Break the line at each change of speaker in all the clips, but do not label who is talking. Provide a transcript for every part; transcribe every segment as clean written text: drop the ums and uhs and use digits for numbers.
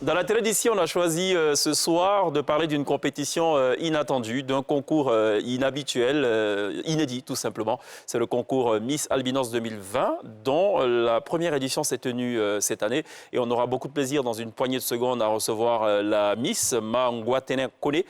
Dans la téléd'ici, on a choisi ce soir de parler d'une compétition inattendue, d'un concours inhabituel, inédit tout simplement. C'est le concours Miss Albinos 2020, dont la première édition s'est tenue cette année. Et on aura beaucoup de plaisir dans une poignée de secondes à recevoir la Miss Ma Ngwatene Kone,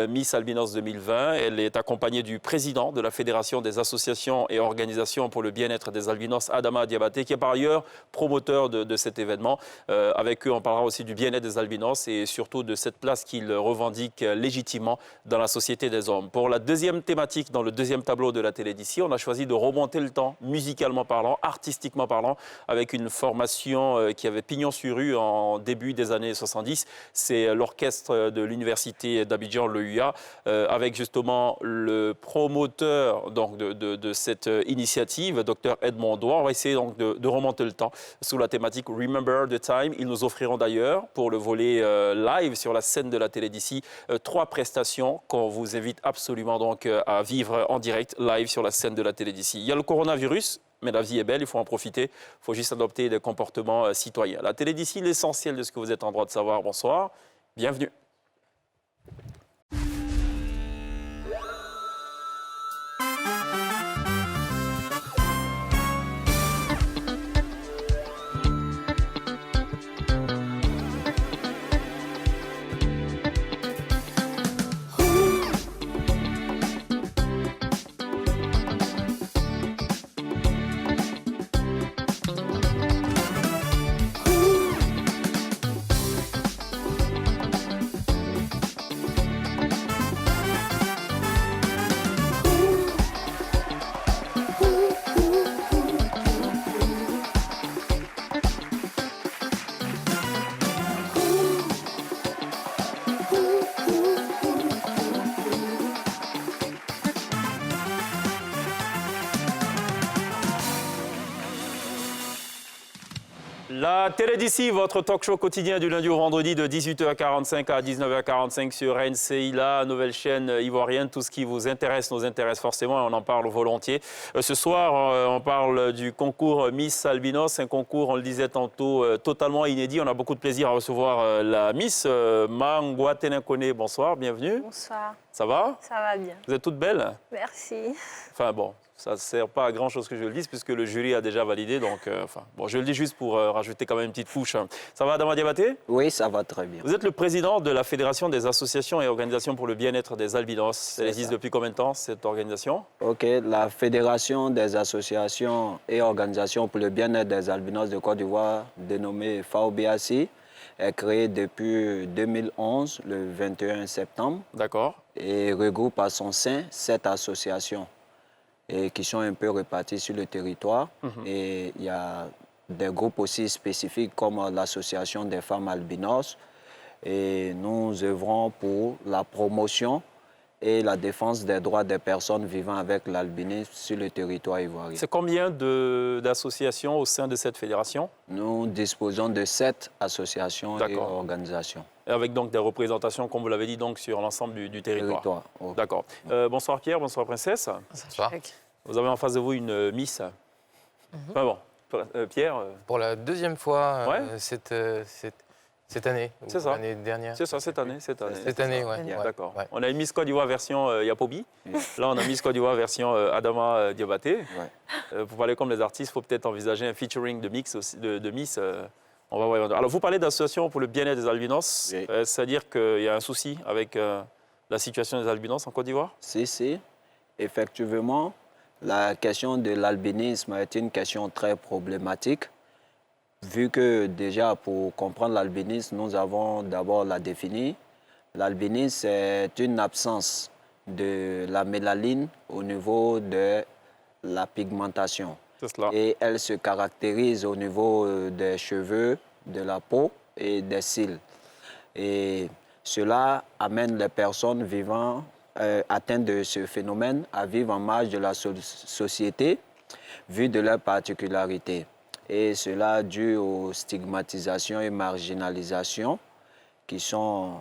Miss Albinos 2020. Elle est accompagnée du président de la Fédération des associations et organisations pour le bien-être des albinos, Adama Diabaté, qui est par ailleurs promoteur de cet événement. Avec eux, on parlera aussi du bien-être des albinos et surtout de cette place qu'ils revendiquent légitimement dans la société des hommes. Pour la deuxième thématique, dans le deuxième tableau de la téléd'ici, on a choisi de remonter le temps, musicalement parlant, artistiquement parlant, avec une formation qui avait pignon sur rue en début des années 70. C'est l'orchestre de l'université d'Abidjan, le UA, avec justement le promoteur donc, de cette initiative, Dr Edmond Doigt. On va essayer donc de remonter le temps sous la thématique Remember the Time. Ils nous offriront d'ailleurs, pour le volet live sur la scène de la téléd'ici, 3 prestations qu'on vous invite absolument donc à vivre en direct, live sur la scène de la téléd'ici. Il y a le coronavirus, mais la vie est belle, il faut en profiter. Il faut juste adopter des comportements citoyens. La téléd'ici, l'essentiel de ce que vous êtes en droit de savoir. Bonsoir, bienvenue. La téléd'ici, votre talk show quotidien du lundi au vendredi de 18h45 à 19h45 sur NCI, la nouvelle chaîne ivoirienne. Tout ce qui vous intéresse nous intéresse forcément et on en parle volontiers. Ce soir, on parle du concours Miss Albinos, un concours, on le disait tantôt, totalement inédit. On a beaucoup de plaisir à recevoir la Miss Ma Ngwatene Kone. Bonsoir, bienvenue.
Bonsoir.
Ça va?
Ça va bien.
Vous êtes toutes belles?
Merci.
Enfin bon. Ça ne sert pas à grand-chose que je le dise, puisque le jury a déjà validé. Donc, bon, je le dis juste pour rajouter quand même une petite couche. Ça va, Adama Diabaté?
Oui, ça va très bien.
Vous êtes le président de la Fédération des associations et organisations pour le bien-être des albinos. Elle existe depuis combien de temps, cette organisation?
OK. La Fédération des associations et organisations pour le bien-être des albinos de Côte d'Ivoire, dénommée FAOBAC, est créée depuis 2011, le 21 septembre.
D'accord.
Et regroupe à son sein 7 associations. Et qui sont un peu répartis sur le territoire. Et il y a des groupes aussi spécifiques comme l'Association des femmes albinos. Et nous œuvrons pour la promotion et la défense des droits des personnes vivant avec l'albinisme sur le territoire ivoirien.
C'est combien d'associations au sein de cette fédération?
Nous disposons de 7 associations et organisations.
Et avec donc des représentations, comme vous l'avez dit, donc, sur l'ensemble du territoire.
Okay.
D'accord. Bonsoir Pierre, bonsoir Princesse.
Bonsoir.
Vous avez en face de vous une Miss. Enfin bon, Pierre.
Pour la deuxième fois
Ouais.
cette année.
C'est ça.
L'année dernière.
C'est ça, cette année.
Cette année, oui.
D'accord.
Ouais.
On a une Miss Côte d'Ivoire version Yapobi. Là, on a Miss Côte d'Ivoire version Adama Diabaté. Pour parler comme les artistes, il faut peut-être envisager un featuring de Miss. On va voir. Alors, vous parlez d'association pour le bien-être des albinos.
Oui.
C'est-à-dire qu'il y a un souci avec la situation des albinos en Côte d'Ivoire?
Si. Effectivement, la question de l'albinisme est une question très problématique. Vu que déjà, pour comprendre l'albinisme, nous avons d'abord la définir. L'albinisme, c'est une absence de la mélanine au niveau de la pigmentation.
C'est cela.
Et elle se caractérise au niveau des cheveux, de la peau et des cils. Et cela amène les personnes vivant atteintes de ce phénomène à vivre en marge de la société, vu de leurs particularités. Et cela dû aux stigmatisations et marginalisations qui sont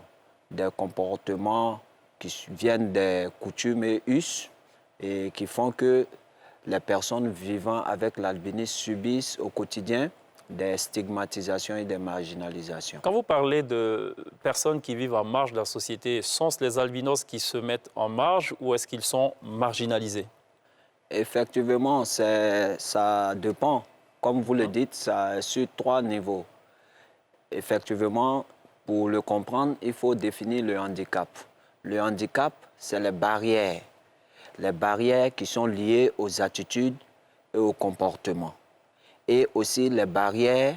des comportements qui viennent des coutumes et us et qui font que les personnes vivant avec l'albinisme subissent au quotidien des stigmatisations et des marginalisations.
Quand vous parlez de personnes qui vivent en marge de la société, sont-ce les albinos qui se mettent en marge ou est-ce qu'ils sont marginalisés?
Effectivement, ça dépend. Comme vous le dites, ça sur 3 niveaux. Effectivement, pour le comprendre, il faut définir le handicap. Le handicap, c'est les barrières qui sont liées aux attitudes et aux comportements. Et aussi les barrières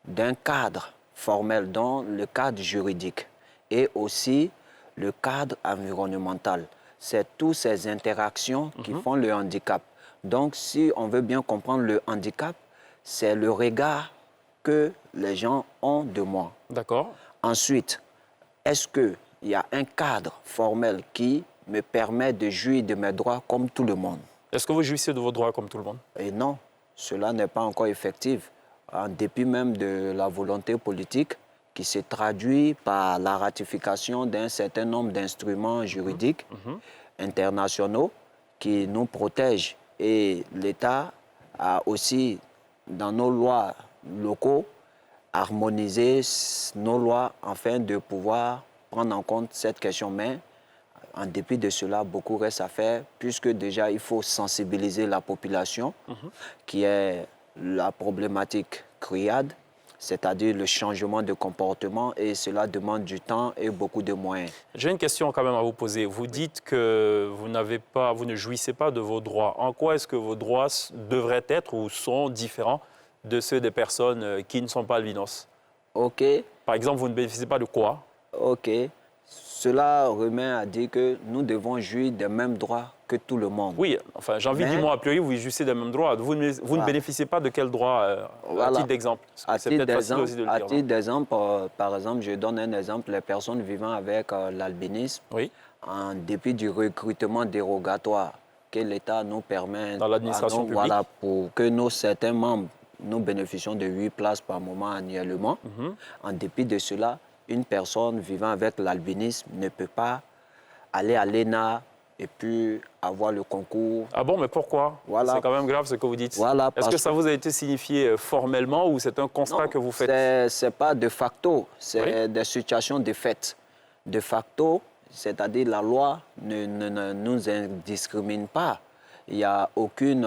d'un cadre formel, dont le cadre juridique, et aussi le cadre environnemental. C'est toutes ces interactions qui font le handicap. Donc, si on veut bien comprendre le handicap, c'est le regard que les gens ont de moi.
D'accord.
Ensuite, est-ce qu'il y a un cadre formel qui me permet de jouir de mes droits comme tout le monde?
Est-ce que vous jouissez de vos droits comme tout le monde?
Et non, cela n'est pas encore effectif, en dépit même de la volonté politique qui se traduit par la ratification d'un certain nombre d'instruments juridiques internationaux qui nous protègent. Et l'État a aussi, dans nos lois locaux, harmonisé nos lois afin de pouvoir prendre en compte cette question. Mais en dépit de cela, beaucoup reste à faire, puisque déjà il faut sensibiliser la population, qui est la problématique criade, c'est-à-dire le changement de comportement, et cela demande du temps et beaucoup de moyens.
J'ai une question quand même à vous poser. Vous dites que vous ne jouissez pas de vos droits. En quoi est-ce que vos droits devraient être ou sont différents de ceux des personnes qui ne sont pas albinos?
OK,
Par exemple, vous ne bénéficiez pas de quoi?
OK. Cela remet à dire que nous devons jouir des mêmes droits que tout le monde.
Oui, enfin, j'ai envie de dire, moi, a priori, vous jouissez des mêmes droits. Vous ne bénéficiez pas de quel droit, à
Voilà.
titre d'exemple?
À
C'est
titre
peut-être facile aussi de le
à
dire.
titre d'exemple, par exemple, je donne un exemple, les personnes vivant avec l'albinisme,
Oui,
en dépit du recrutement dérogatoire que l'État nous permet
Dans l'administration publique.
voilà, pour que certains membres, nous bénéficions de 8 places par mois annuellement. En dépit de cela, une personne vivant avec l'albinisme ne peut pas aller à l'ENA et puis avoir le concours.
Ah bon, mais pourquoi?
Voilà.
C'est quand même grave ce que vous dites.
Voilà,
Est-ce que
parce
ça vous a été signifié formellement ou c'est un constat
Non,
que vous faites?
c'est pas de facto, c'est
Oui.
des situations de fait. De facto, c'est-à-dire la loi ne nous indiscrimine pas. Il n'y a aucune,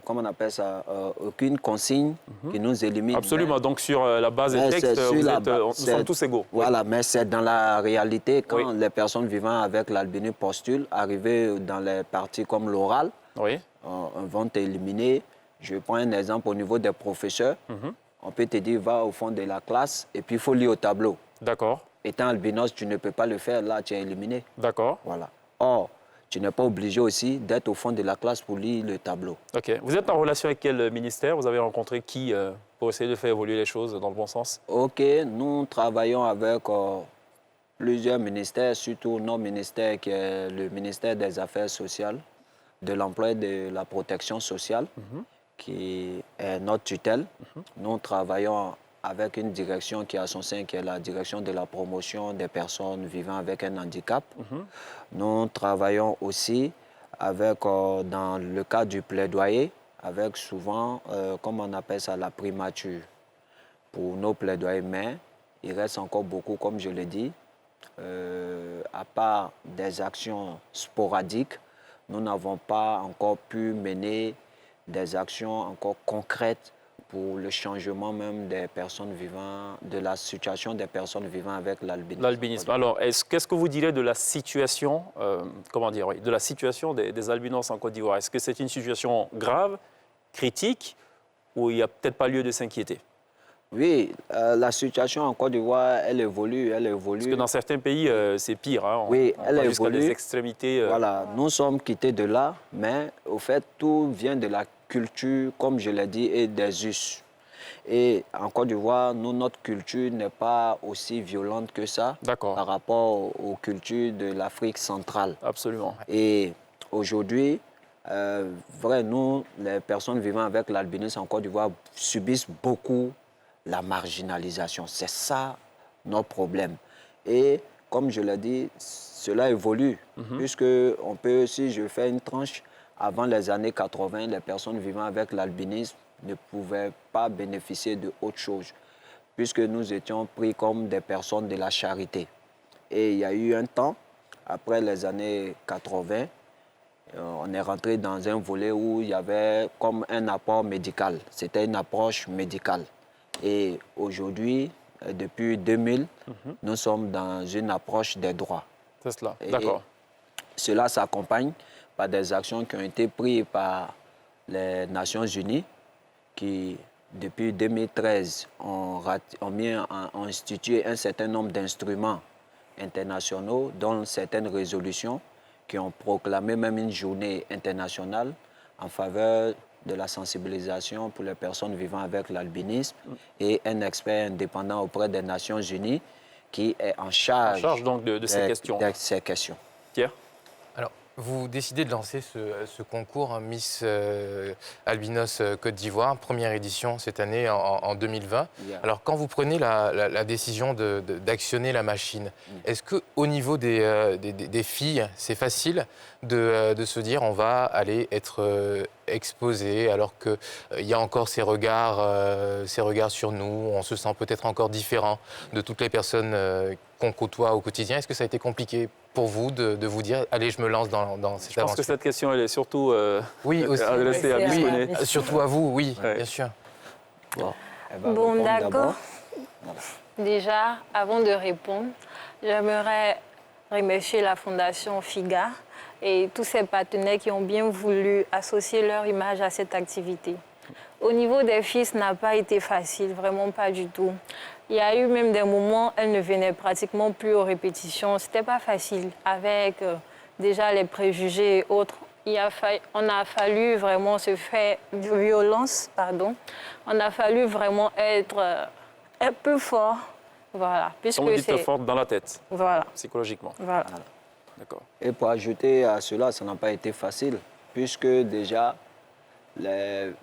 comment on appelle ça, aucune consigne qui nous élimine.
Absolument. Donc, sur la base des
Mais
textes,
c'est sur
nous sommes tous égaux.
Voilà, mais c'est dans la réalité, quand
Oui.
les personnes vivant avec l'albinisme postulent, arrivées dans les parties comme l'oral,
Oui.
vont t'éliminer. Je prends un exemple au niveau des professeurs. On peut te dire, va au fond de la classe et puis il faut lire au tableau.
D'accord.
Étant albinos, tu ne peux pas le faire, là, tu es éliminé.
D'accord.
Voilà. Or, tu n'es pas obligé aussi d'être au fond de la classe pour lire le tableau.
OK. Vous êtes en relation avec quel ministère? Vous avez rencontré qui pour essayer de faire évoluer les choses dans le bon sens?
OK, nous travaillons avec plusieurs ministères, surtout notre ministère qui est le ministère des Affaires sociales, de l'emploi et de la protection sociale, qui est notre tutelle. Nous travaillons avec une direction qui est à son sein, qui est la direction de la promotion des personnes vivant avec un handicap. Nous travaillons aussi avec, dans le cadre du plaidoyer, avec souvent, comme on appelle ça, la primature pour nos plaidoyers. Mais il reste encore beaucoup, comme je l'ai dit, à part des actions sporadiques, nous n'avons pas encore pu mener des actions encore concrètes pour le changement même des personnes vivant, de la situation des personnes vivant avec l'albinisme.
L'albinisme. Alors, qu'est-ce que vous direz de la situation, de la situation des albinos en Côte d'Ivoire? Est-ce que c'est une situation grave, critique, ou il n'y a peut-être pas lieu de s'inquiéter?
Oui, la situation en Côte d'Ivoire, elle évolue.
Parce que dans certains pays, c'est pire. Hein?
Oui, elle
va jusqu'à
évolue.
des extrémités.
Voilà, nous sommes quittés de là, mais au fait, tout vient de la culture, comme je l'ai dit, et des us. Et en Côte d'Ivoire, notre culture n'est pas aussi violente que ça par rapport aux cultures de l'Afrique centrale.
Absolument.
Et aujourd'hui, nous, les personnes vivant avec l'albinisme en Côte d'Ivoire subissent beaucoup la marginalisation. C'est ça notre problème. Et comme je l'ai dit, cela évolue, puisque on peut, si je fais une tranche, avant les années 80, les personnes vivant avec l'albinisme ne pouvaient pas bénéficier de autre chose, puisque nous étions pris comme des personnes de la charité. Et il y a eu un temps, après les années 80, on est rentré dans un volet où il y avait comme un apport médical. C'était une approche médicale. Et aujourd'hui, depuis 2000, nous sommes dans une approche des droits.
C'est cela, d'accord.
Cela s'accompagne par des actions qui ont été prises par les Nations Unies qui, depuis 2013, ont institué un certain nombre d'instruments internationaux, dont certaines résolutions qui ont proclamé même une journée internationale en faveur de la sensibilisation pour les personnes vivant avec l'albinisme et un expert indépendant auprès des Nations Unies qui est en charge
donc de ces questions.
Ces questions.
Pierre?
Alors, vous décidez de lancer ce concours Miss Albinos Côte d'Ivoire, première édition cette année en 2020.
Yeah.
Alors, quand vous prenez la décision d'actionner la machine, est-ce qu'au niveau des filles, c'est facile de se dire on va aller être exposé alors qu'il y a encore ces regards sur nous, on se sent peut-être encore différent de toutes les personnes qu'on côtoie au quotidien? Est-ce que ça a été compliqué pour vous de vous dire, allez, je me lance dans cette aventure?
Je pense que cette question, elle est surtout
oui, aussi.
adressée à Miss Koné.
Surtout à vous, oui,
Ouais.
bien sûr.
Bon, d'accord. Déjà, avant de répondre, j'aimerais remercier la Fondation FIGA et tous ses partenaires qui ont bien voulu associer leur image à cette activité. Au niveau des filles, ce n'a pas été facile, vraiment pas du tout. Il y a eu même des moments, elles ne venaient pratiquement plus aux répétitions. C'était pas facile, avec déjà les préjugés et autres. On a fallu vraiment se faire violence, pardon. On a fallu vraiment être un peu fort, voilà.
Comme vous dites, forte dans la tête,
voilà,
psychologiquement.
voilà.
D'accord.
Et pour ajouter à cela, ça n'a pas été facile, puisque déjà,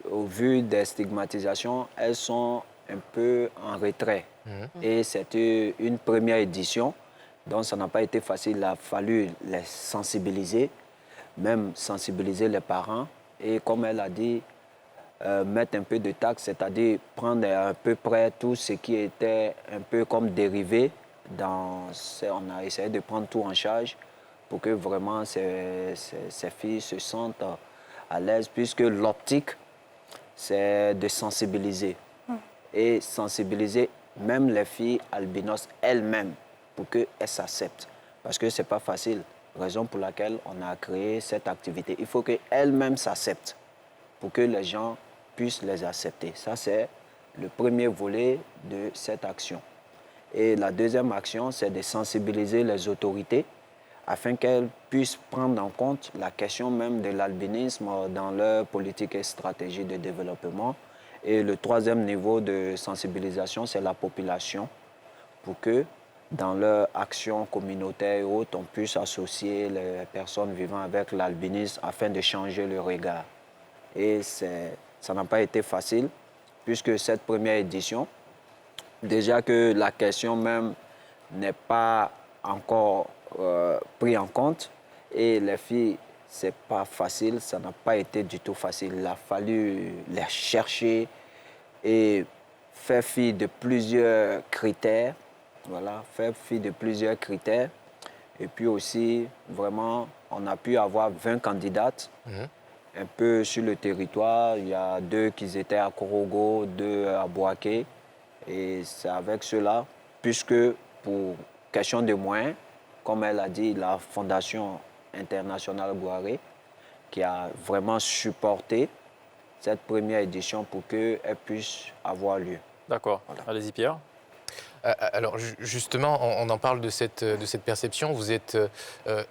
au vu des stigmatisations, elles sont un peu en retrait. Et c'était une première édition, donc ça n'a pas été facile. Il a fallu les sensibiliser, même sensibiliser les parents. Et comme elle a dit, mettre un peu de taxe, c'est-à-dire prendre à peu près tout ce qui était un peu comme dérivé. On a essayé de prendre tout en charge pour que vraiment ces filles se sentent à l'aise, puisque l'optique, c'est de sensibiliser. Et sensibiliser même les filles albinos elles-mêmes pour qu'elles s'acceptent. Parce que ce n'est pas facile, raison pour laquelle on a créé cette activité. Il faut qu'elles-mêmes s'acceptent pour que les gens puissent les accepter. Ça, c'est le premier volet de cette action. Et la deuxième action, c'est de sensibiliser les autorités afin qu'elles puissent prendre en compte la question même de l'albinisme dans leur politique et stratégie de développement. Et le troisième niveau de sensibilisation, c'est la population, pour que dans leur action communautaire et autres, on puisse associer les personnes vivant avec l'albinisme afin de changer le regard. Et ça n'a pas été facile, puisque cette première édition, déjà que la question même n'est pas encore prise en compte, et les filles, c'est pas facile, ça n'a pas été du tout facile. Il a fallu les chercher et faire fi de plusieurs critères. Voilà, faire fi de plusieurs critères. Et puis aussi, vraiment, on a pu avoir 20 candidates un peu sur le territoire. Il y a 2 qui étaient à Korogo, 2 à Boaké. Et c'est avec cela, puisque pour question de moyens, comme elle a dit, la Fondation internationale Guaré, qui a vraiment supporté cette première édition pour qu'elle puisse avoir lieu.
D'accord.
Voilà.
Allez-y, Pierre.
Alors justement, on en parle de cette perception. Vous êtes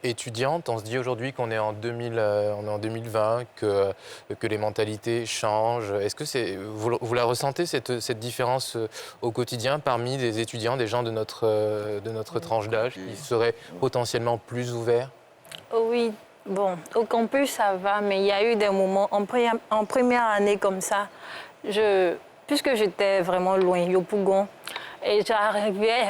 étudiante. On se dit aujourd'hui qu'on est en 2020, que les mentalités changent. Est-ce que vous la ressentez, cette différence au quotidien parmi des étudiants, des gens de notre tranche d'âge qui seraient potentiellement plus ouverts?
Oui, bon, au campus, ça va, mais il y a eu des moments, en première année comme ça, puisque j'étais vraiment loin, Yopougon, et j'arrivais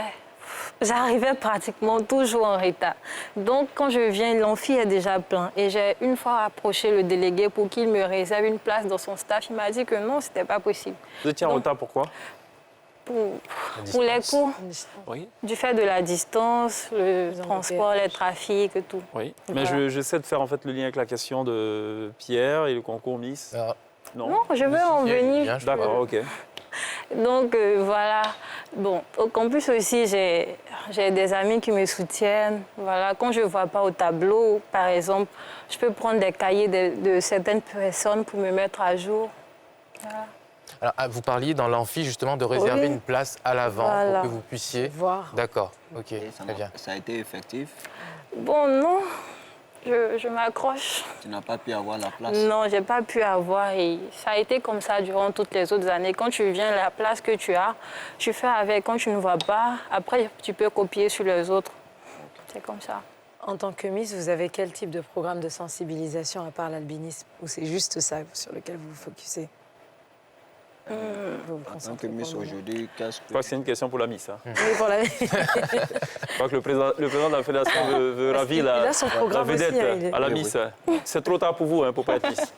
j'arrivais pratiquement toujours en retard. Donc, quand je viens, l'amphi est déjà plein. Et j'ai une fois approché le délégué pour qu'il me réserve une place dans son staff. Il m'a dit que non, ce n'était pas possible.
Vous étiez en retard, pourquoi?
Pour les cours,
Oui.
du fait de la distance, le transport, les trafics et tout.
Oui, mais j'essaie de faire en fait le lien avec la question de Pierre et le concours Miss.
Non, je veux en venir.
D'accord, ok.
Donc voilà. Bon, au campus aussi, j'ai des amis qui me soutiennent. Voilà, quand je ne vois pas au tableau, par exemple, je peux prendre des cahiers de certaines personnes pour me mettre à jour. Voilà.
Alors, vous parliez dans l'amphi justement de réserver une place à l'avant pour que vous puissiez
voir.
D'accord, ok,
très bien. Ça a été effectif?
Bon, non. Je m'accroche.
Tu n'as pas pu avoir la place?
Non, je n'ai pas pu avoir. Et ça a été comme ça durant toutes les autres années. Quand tu viens, la place que tu as, tu fais avec. Quand tu ne vois pas, après, tu peux copier sur les autres. C'est comme ça.
En tant que Miss, vous avez quel type de programme de sensibilisation à part l'albinisme? Ou c'est juste ça sur lequel vous vous focussez?
En tant que Miss aujourd'hui, qu'est-ce que...
Je crois que c'est une question pour la Miss. Hein.
Oui, pour la...
Je crois que le président de la Fédération veut ravir la vedette aussi, à la Miss. C'est trop tard pour vous, hein, pour pas être Miss.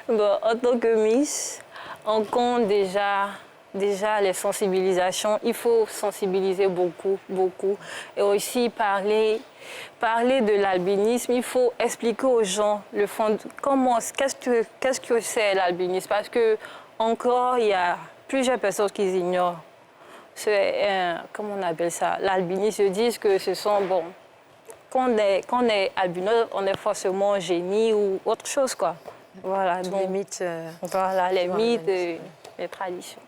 Bon, en tant que Miss, on compte déjà les sensibilisations. Il faut sensibiliser beaucoup, beaucoup. Et aussi parler de l'albinisme. Il faut expliquer aux gens le fond, qu'est-ce que c'est l'albinisme. Parce que encore, il y a plusieurs personnes qui ignorent. Comment on appelle ça? L'albinisme. Ils disent que ce sont, bon, quand on est albinos, on est forcément génie ou autre chose, quoi. Voilà.
Tous
donc,
les mythes.
Voilà, les mythes et les traditions.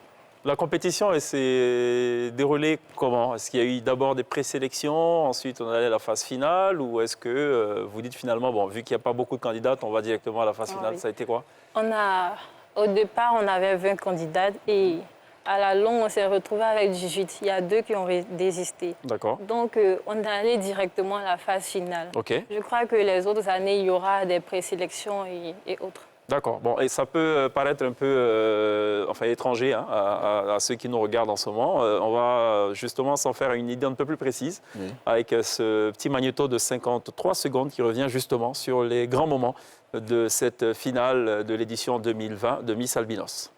La compétition, elle s'est déroulée comment? Est-ce qu'il y a eu d'abord des présélections, ensuite on allait à la phase finale, ou est-ce que vous dites finalement, bon, vu qu'il n'y a pas beaucoup de candidates, on va directement à la phase finale?
Oui.
Ça a été quoi?
Au départ, on avait 20 candidates et à la longue, on s'est retrouvé avec 18. Il y a 2 qui ont désisté.
D'accord.
Donc, on est allé directement à la phase finale.
OK.
Je crois que les autres années, il y aura des présélections et autres.
D'accord. Bon, et ça peut paraître un peu étranger hein, à ceux qui nous regardent en ce moment. On va justement s'en faire une idée un peu plus précise avec ce petit magnéto de 53 secondes qui revient justement sur les grands moments de cette finale de l'édition 2020 de Miss Albinos.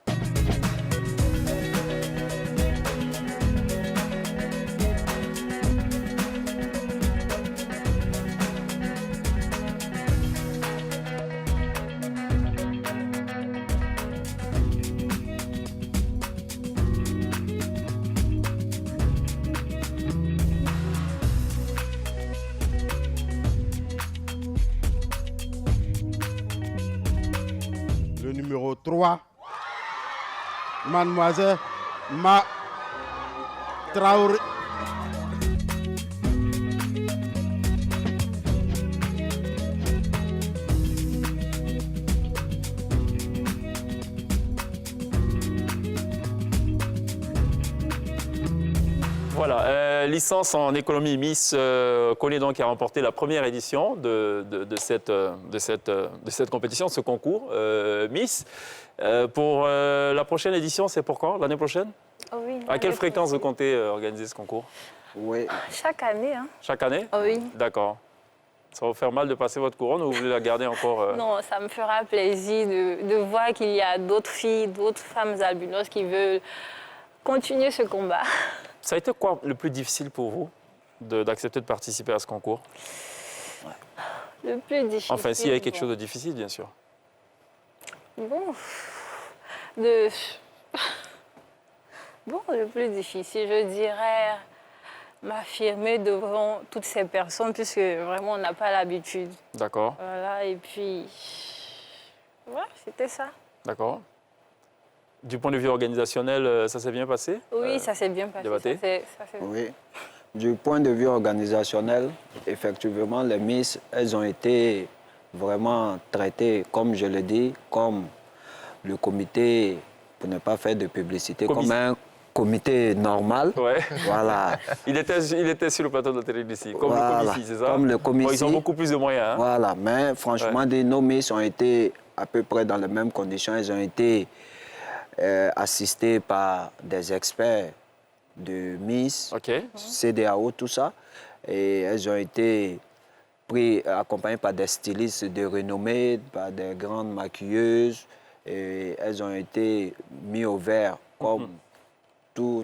Le numéro 3, Mademoiselle Ma Traoré.
Voilà, licence en économie Miss Collier donc a remporté la première édition de cette compétition, de ce concours Miss. Pour la prochaine édition, c'est pour quand? L'année prochaine?
Oui,
à quelle fréquence vous comptez organiser ce concours?
Oui.
Chaque année. Hein.
Chaque année?
Oui.
D'accord. Ça va vous faire mal de passer votre couronne ou vous voulez la garder encore
Non, ça me fera plaisir de voir qu'il y a d'autres filles, d'autres femmes albinos qui veulent continuer ce combat.
Ça a été quoi le plus difficile pour vous d'accepter de participer à ce concours?
Le plus difficile.
Enfin, s'il y avait quelque chose de difficile, bien sûr.
Bon, le plus difficile, je dirais m'affirmer devant toutes ces personnes, puisque vraiment on n'a pas l'habitude.
D'accord.
Voilà, et puis, ouais, c'était ça.
D'accord. Du point de vue organisationnel, ça s'est bien passé?
Oui, ça s'est bien passé.
Débatté?
Oui. Du point de vue organisationnel, effectivement, les Miss, elles ont été vraiment traitées, comme je le dis, comme le comité, pour ne pas faire de publicité, comme un comité normal.
Ouais.
Voilà.
Il était sur le plateau de la télé d'ici, comme
Voilà.
le Comici, c'est ça?
Comme le Comici.
Bon, ils ont beaucoup plus de moyens. Hein?
Voilà, mais franchement, nos Miss ont été à peu près dans les mêmes conditions. Elles ont été assistées par des experts de Miss,
OK.
CEDEAO, tout ça. Et elles ont été accompagnées par des stylistes de renommée, par des grandes maquilleuses. Et elles ont été mises au vert comme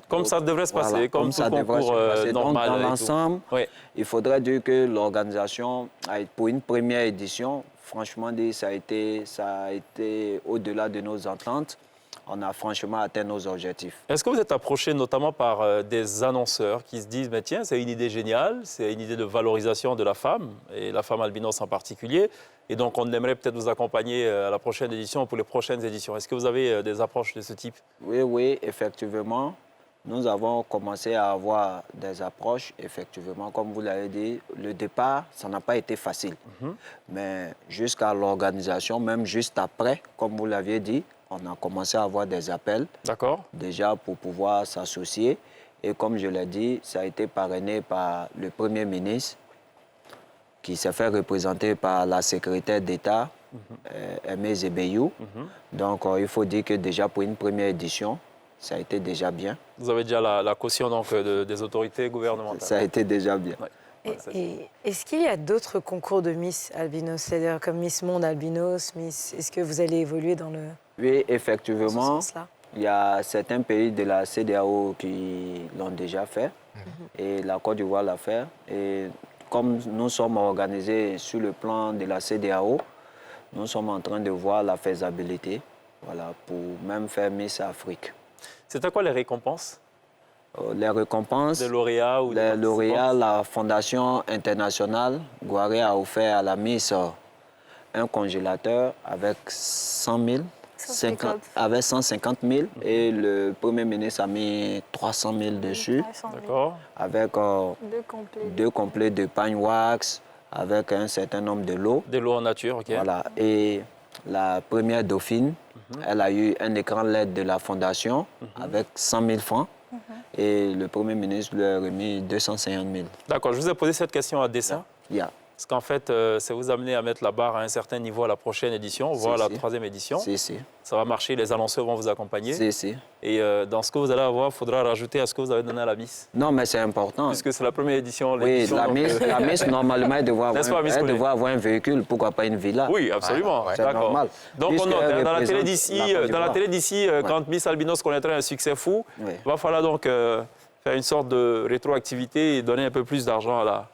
Comme ça devrait se passer,
voilà,
comme tout
ça devrait
concours
se passer.
normal.
Donc, dans
et tout.
l'ensemble,
Oui.
il faudrait dire que l'organisation, pour une première édition, franchement dit, ça a été au-delà de nos ententes. On a franchement atteint nos objectifs.
Est-ce que vous êtes approché notamment par des annonceurs qui se disent mais tiens, c'est une idée géniale, c'est une idée de valorisation de la femme, et la femme albinos en particulier, et donc on aimerait peut-être vous accompagner à la prochaine édition ou pour les prochaines éditions. Est-ce que vous avez des approches de ce type?
Oui, effectivement. Nous avons commencé à avoir des approches, effectivement, comme vous l'avez dit. Le départ, ça n'a pas été facile. Mais jusqu'à l'organisation, même juste après, comme vous l'aviez dit, on a commencé à avoir des appels.
D'accord.
Déjà pour pouvoir s'associer. Et comme je l'ai dit, ça a été parrainé par le Premier ministre, qui s'est fait représenter par la secrétaire d'État, Aimé Zebeyou. Donc, il faut dire que déjà pour une première édition, ça a été déjà bien.
Vous avez déjà la caution donc, des autorités gouvernementales.
Ça a été déjà bien.
Ouais.
Et est-ce qu'il y a d'autres concours de Miss Albinos, c'est-à-dire comme Miss Monde Albinos, Miss... Est-ce que vous allez évoluer dans
Oui,
ce
effectivement.
sens-là?
Il y a certains pays de la CEDEAO qui l'ont déjà fait. Et la Côte d'Ivoire l'a fait. Et comme nous sommes organisés sur le plan de la CEDEAO, nous sommes en train de voir la faisabilité, voilà, pour même faire Miss Afrique.
C'était quoi les récompenses?
Les récompenses,
Des lauréats ou des
les
participants?
lauréats, la Fondation internationale Guaré a offert à la Miss un congélateur avec 100 000, avec 150 000, et le Premier ministre a mis 300 000 dessus,
D'accord.
avec deux complets de pagne wax, avec un certain nombre de lots.
Des lots en nature, OK.
Voilà. Et la première dauphine, elle a eu un écran LED de la Fondation avec 100 000 francs. Et le Premier ministre lui a remis 250 000.
D'accord, je vous ai posé cette question à dessein.
Yeah.
Parce qu'en fait, ça vous amener à mettre la barre à un certain niveau à la prochaine édition, voire la troisième édition.
Si.
Ça va marcher, les annonceurs vont vous accompagner.
Si.
Et dans ce que vous allez avoir, il faudra rajouter à ce que vous avez donné à la Miss.
Non, mais c'est important.
Puisque c'est la première édition.
Oui,
donc,
la Miss, normalement, elle devrait avoir un véhicule, pourquoi pas une villa?
Oui, absolument.
C'est
D'accord.
normal.
Donc, on note, dans la télé d'ici,
Ouais.
quand Miss Albinos connaîtra un succès fou,
Oui.
il va falloir donc faire une sorte de rétroactivité et donner un peu plus d'argent à la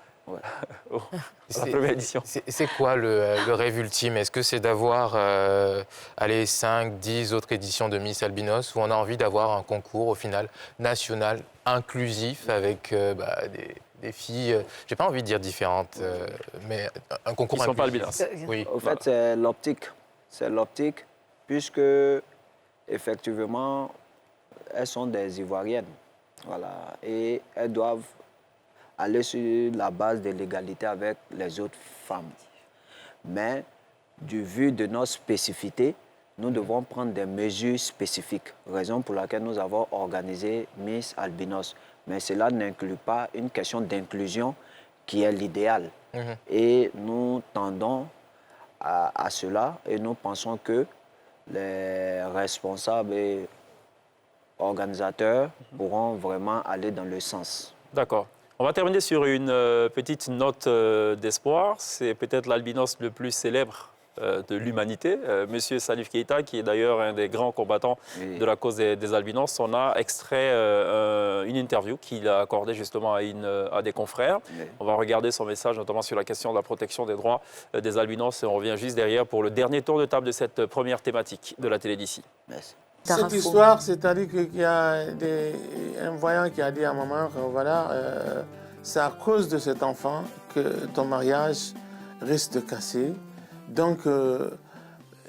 première édition.
C'est quoi le rêve ultime? Est-ce que c'est d'avoir 5, 10 autres éditions de Miss Albinos, ou on a envie d'avoir un concours au final national, inclusif, avec des filles, j'ai pas envie de dire différentes, mais un concours
Qui sont pas
inclusif.
albinos.
Oui.
Au fait, c'est l'optique. C'est l'optique, puisque, effectivement, elles sont des Ivoiriennes. Voilà. Et elles doivent aller sur la base de l'égalité avec les autres femmes. Mais, du vu de nos spécificités, nous devons prendre des mesures spécifiques, raison pour laquelle nous avons organisé Miss Albinos. Mais cela n'inclut pas une question d'inclusion qui est l'idéal. Et nous tendons à cela, et nous pensons que les responsables et organisateurs pourront vraiment aller dans le sens.
D'accord. On va terminer sur une petite note d'espoir. C'est peut-être l'albinos le plus célèbre de l'humanité, Monsieur Salif Keïta, qui est d'ailleurs un des grands combattants de la cause des albinos. On a extrait une interview qu'il a accordée justement à des confrères. On va regarder son message, notamment sur la question de la protection des droits des albinos. Et on revient juste derrière pour le dernier tour de table de cette première thématique de la télé d'ici.
Merci.
Cette histoire, c'est-à-dire qu'il y a un voyant qui a dit à maman, voilà, c'est à cause de cet enfant que ton mariage risque de casser. Donc,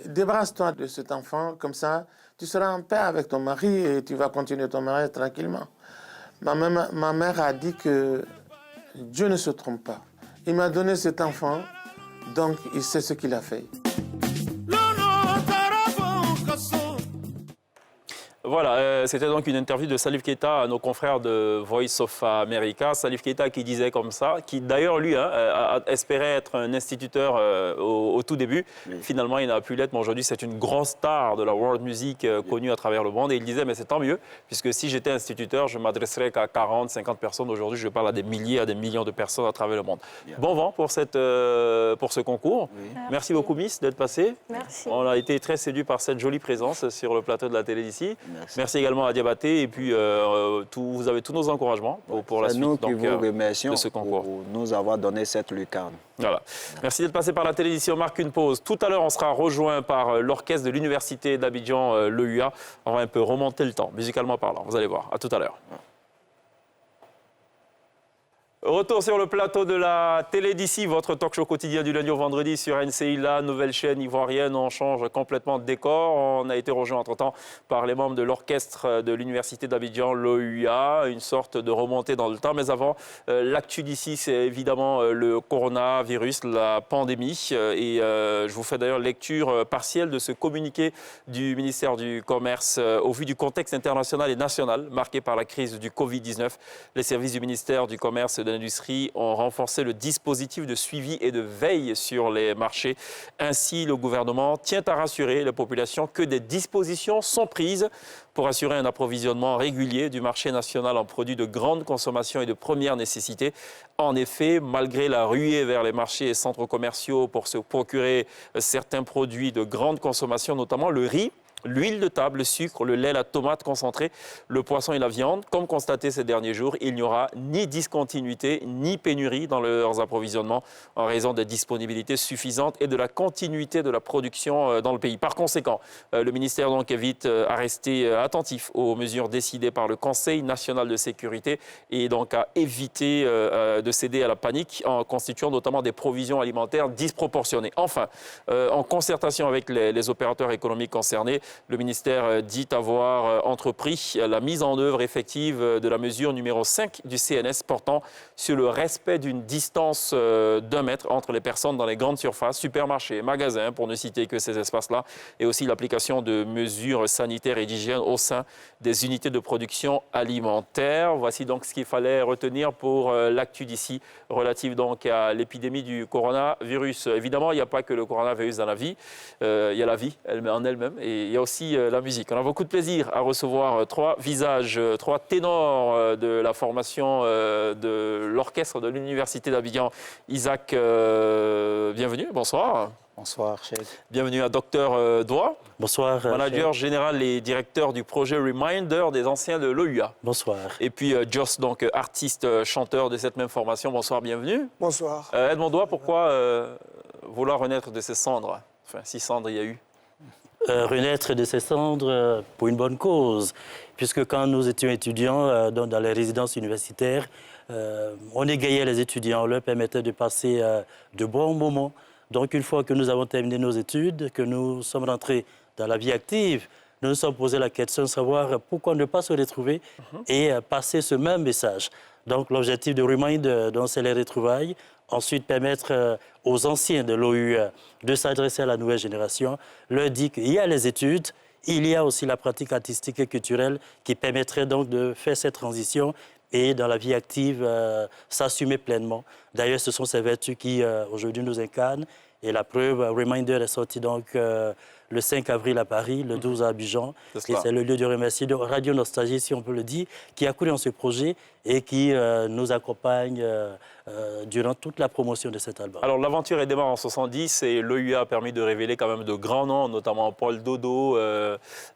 débarrasse-toi de cet enfant, comme ça, tu seras en paix avec ton mari et tu vas continuer ton mariage tranquillement. Ma mère a dit que Dieu ne se trompe pas. Il m'a donné cet enfant, donc il sait ce qu'il a fait.
Voilà, c'était donc une interview de Salif Keita à nos confrères de Voice of America. Salif Keita qui disait comme ça, qui d'ailleurs lui espérait être un instituteur au tout début. Oui. Finalement, il n'a pu l'être, mais aujourd'hui c'est une grande star de la world music connue à travers le monde. Et il disait, mais c'est tant mieux, puisque si j'étais instituteur, je ne m'adresserais qu'à 40, 50 personnes. Aujourd'hui, je parle à des milliers, à des millions de personnes à travers le monde. Bon vent pour ce concours. Oui. Merci beaucoup, Miss, d'être passée.
Merci.
On a été très séduits par cette jolie présence sur le plateau de la télé d'ici. Merci également à Diabaté. Et puis, vous avez tous nos encouragements pour la suite
nous qui vous remercions
de ce concours.
Pour nous avoir donné cette lucarne.
Voilà. Merci d'être passé par la télé d'ici. On marque une pause. Tout à l'heure, on sera rejoint par l'orchestre de l'Université d'Abidjan, l'EUA. On va un peu remonter le temps, musicalement parlant. Vous allez voir. À tout à l'heure. Retour sur le plateau de la télé d'ici, votre talk show quotidien du lundi au vendredi sur NCI, la nouvelle chaîne ivoirienne. On change complètement de décor. On a été rejoint entre-temps par les membres de l'orchestre de l'Université d'Abidjan, l'OUA, une sorte de remontée dans le temps. Mais avant, l'actu d'ici, c'est évidemment le coronavirus, la pandémie. Et je vous fais d'ailleurs lecture partielle de ce communiqué du ministère du Commerce au vu du contexte international et national marqué par la crise du Covid-19. Les services du ministère du Commerce et de l'Industrie ont renforcé le dispositif de suivi et de veille sur les marchés. Ainsi, le gouvernement tient à rassurer la population que des dispositions sont prises pour assurer un approvisionnement régulier du marché national en produits de grande consommation et de première nécessité. En effet, malgré la ruée vers les marchés et centres commerciaux pour se procurer certains produits de grande consommation, notamment le riz, l'huile de table, le sucre, le lait, la tomate concentrée, le poisson et la viande. Comme constaté ces derniers jours, il n'y aura ni discontinuité ni pénurie dans leurs approvisionnements en raison des disponibilités suffisantes et de la continuité de la production dans le pays. Par conséquent, le ministère donc évite à rester attentif aux mesures décidées par le Conseil national de sécurité et donc à éviter de céder à la panique en constituant notamment des provisions alimentaires disproportionnées. Enfin, en concertation avec les opérateurs économiques concernés, le ministère dit avoir entrepris la mise en œuvre effective de la mesure numéro 5 du CNS portant sur le respect d'une distance d'1 mètre entre les personnes dans les grandes surfaces, supermarchés, magasins, pour ne citer que ces espaces-là, et aussi l'application de mesures sanitaires et d'hygiène au sein des unités de production alimentaire. Voici donc ce qu'il fallait retenir pour l'actu d'ici relative donc à l'épidémie du coronavirus. Évidemment, il n'y a pas que le coronavirus dans la vie, il y a la vie en elle-même et il y a aussi la musique. On a beaucoup de plaisir à recevoir 3 visages, 3 ténors de la formation de l'orchestre de l'Université d'Abidjan. Isaac, bienvenue, bonsoir.
Bonsoir, chef.
Bienvenue à Dr Doua.
Bonsoir,
manager général et directeur du projet Reminder des anciens de l'OUA.
Bonsoir.
Et puis Joss, donc artiste, chanteur de cette même formation. Bonsoir, bienvenue.
Bonsoir.
Edmond Doua, pourquoi vouloir renaître de ces cendres? Enfin, si cendres il y a eu.
Renaître de ces cendres pour une bonne cause, puisque quand nous étions étudiants dans les résidences universitaires, on égayait les étudiants, on leur permettait de passer de bons moments. Donc une fois que nous avons terminé nos études, que nous sommes rentrés dans la vie active, nous nous sommes posé la question de savoir pourquoi ne pas se retrouver et passer ce même message. Donc l'objectif de Reminder, c'est les retrouvailles. Ensuite, permettre aux anciens de l'OUA de s'adresser à la nouvelle génération, leur dire qu'il y a les études, il y a aussi la pratique artistique et culturelle qui permettrait donc de faire cette transition et dans la vie active, s'assumer pleinement. D'ailleurs, ce sont ces vertus qui aujourd'hui nous incarnent. Et la preuve, Reminder est sorti donc le 5 avril à Paris, le 12 à Abidjan. Et c'est le lieu de remercier de Radio Nostalgie, si on peut le dire, qui a cru dans ce projet et qui nous accompagne durant toute la promotion de cet album.
Alors, l'aventure est démarrée en 70 et l'OUA a permis de révéler quand même de grands noms, notamment Paul Dodo,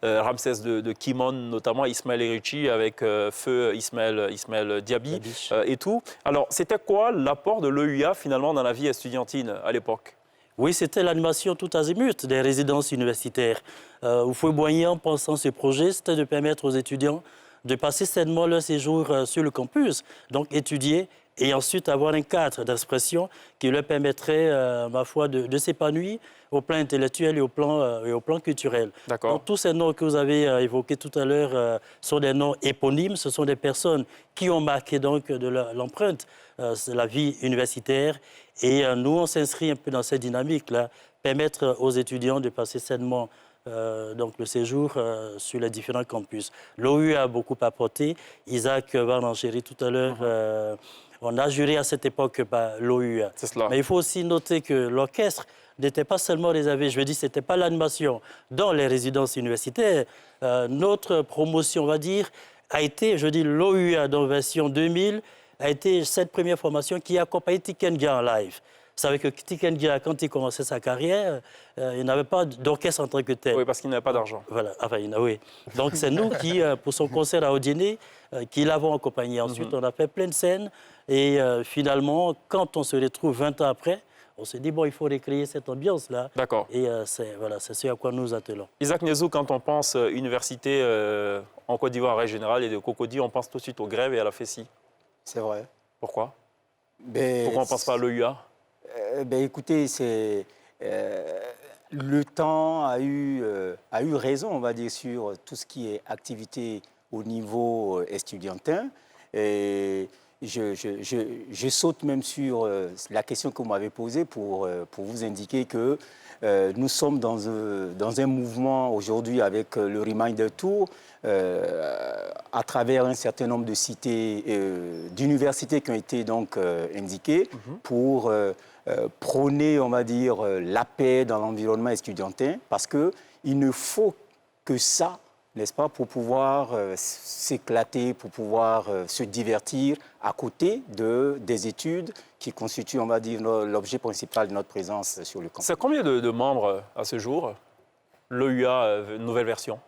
Ramsès de Kimon, notamment Ismaël Erichi avec Feu Ismaël Diaby et tout. Alors, c'était quoi l'apport de l'OUA finalement dans la vie estudiantine à l'époque?
Oui, c'était l'animation tout azimut des résidences universitaires. Houphouët-Boigny, en pensant ce projet, c'était de permettre aux étudiants de passer sainement leur séjour sur le campus, donc étudier et ensuite avoir un cadre d'expression qui leur permettrait, ma foi, de s'épanouir au plan intellectuel et au plan culturel. Donc, tous ces noms que vous avez évoqués tout à l'heure sont des noms éponymes, ce sont des personnes qui ont marqué donc de l'empreinte la vie universitaire. Et nous, on s'inscrit un peu dans cette dynamique-là, permettre aux étudiants de passer sainement donc le séjour sur les différents campus. L'OU a beaucoup apporté. Isaac va en chérir tout à l'heure. On a juré à cette époque par l'OU.
C'est cela.
Mais il faut aussi noter que l'orchestre n'était pas seulement réservé, je veux dire, ce n'était pas l'animation dans les résidences universitaires. Notre promotion, on va dire, a été, je dis, l'OUA dans version 2000, a été cette première formation qui a accompagné Tikenga en live. Vous savez que Tikenga, quand il commençait sa carrière, il n'avait pas d'orchestre en tant que tel.
Oui, parce qu'il n'avait pas d'argent.
Voilà, enfin, oui. Donc c'est nous qui, pour son concert à Odiné, qui l'avons accompagné. Ensuite, on a fait plein de scènes. Et finalement, quand on se retrouve 20 ans après, on s'est dit, bon, il faut recréer cette ambiance-là.
D'accord.
Et c'est ce à quoi nous attelons.
Isaac Nezou, quand on pense université en Côte d'Ivoire régionale et de Cocody, on pense tout de suite aux grèves et à la FESI.
C'est vrai.
Pourquoi?
Ben,
Pourquoi on ne pense pas à l'OUA?
Écoutez, le temps a eu raison, on va dire, sur tout ce qui est activité au niveau estudiantin. Et je saute même sur la question que vous m'avez posée pour vous indiquer que nous sommes dans un mouvement aujourd'hui avec le Reminder Tour à travers un certain nombre de cités, d'universités qui ont été donc indiquées pour prôner, on va dire, la paix dans l'environnement estudiantin parce qu'il ne faut que ça, n'est-ce pas, pour pouvoir s'éclater, pour pouvoir se divertir à côté des études qui constituent, on va dire, l'objet principal de notre présence sur le campus.
C'est combien de membres à ce jour, l'OUA nouvelle version?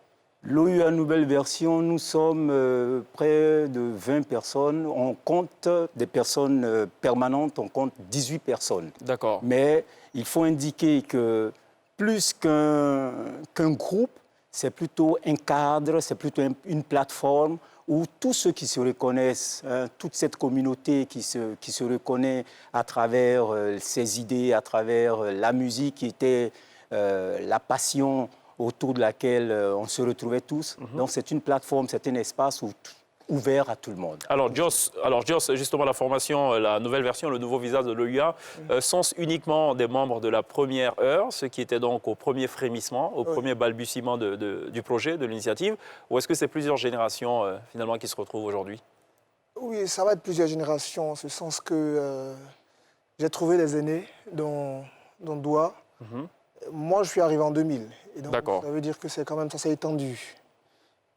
L'OUA nouvelle version, nous sommes près de 20 personnes. On compte des personnes permanentes, on compte 18 personnes.
D'accord.
Mais il faut indiquer que plus qu'un groupe, c'est plutôt un cadre, c'est plutôt une plateforme où tous ceux qui se reconnaissent, toute cette communauté qui se reconnaît à travers ses idées, à travers la musique qui était la passion autour de laquelle on se retrouvait tous. Donc c'est une plateforme, c'est un espace ouvert à tout le monde.
Alors Joss, justement la formation, la nouvelle version, le nouveau visage de l'OUA, sont uniquement des membres de la première heure, ceux qui étaient donc au premier frémissement, au premier balbutiement du projet, de l'initiative, ou est-ce que c'est plusieurs générations finalement qui se retrouvent aujourd'hui?
Oui, ça va être plusieurs générations, en ce sens que j'ai trouvé des aînés, dont Doua. Moi, je suis arrivé en 2000, et donc ça veut dire que c'est quand même, ça s'est étendu.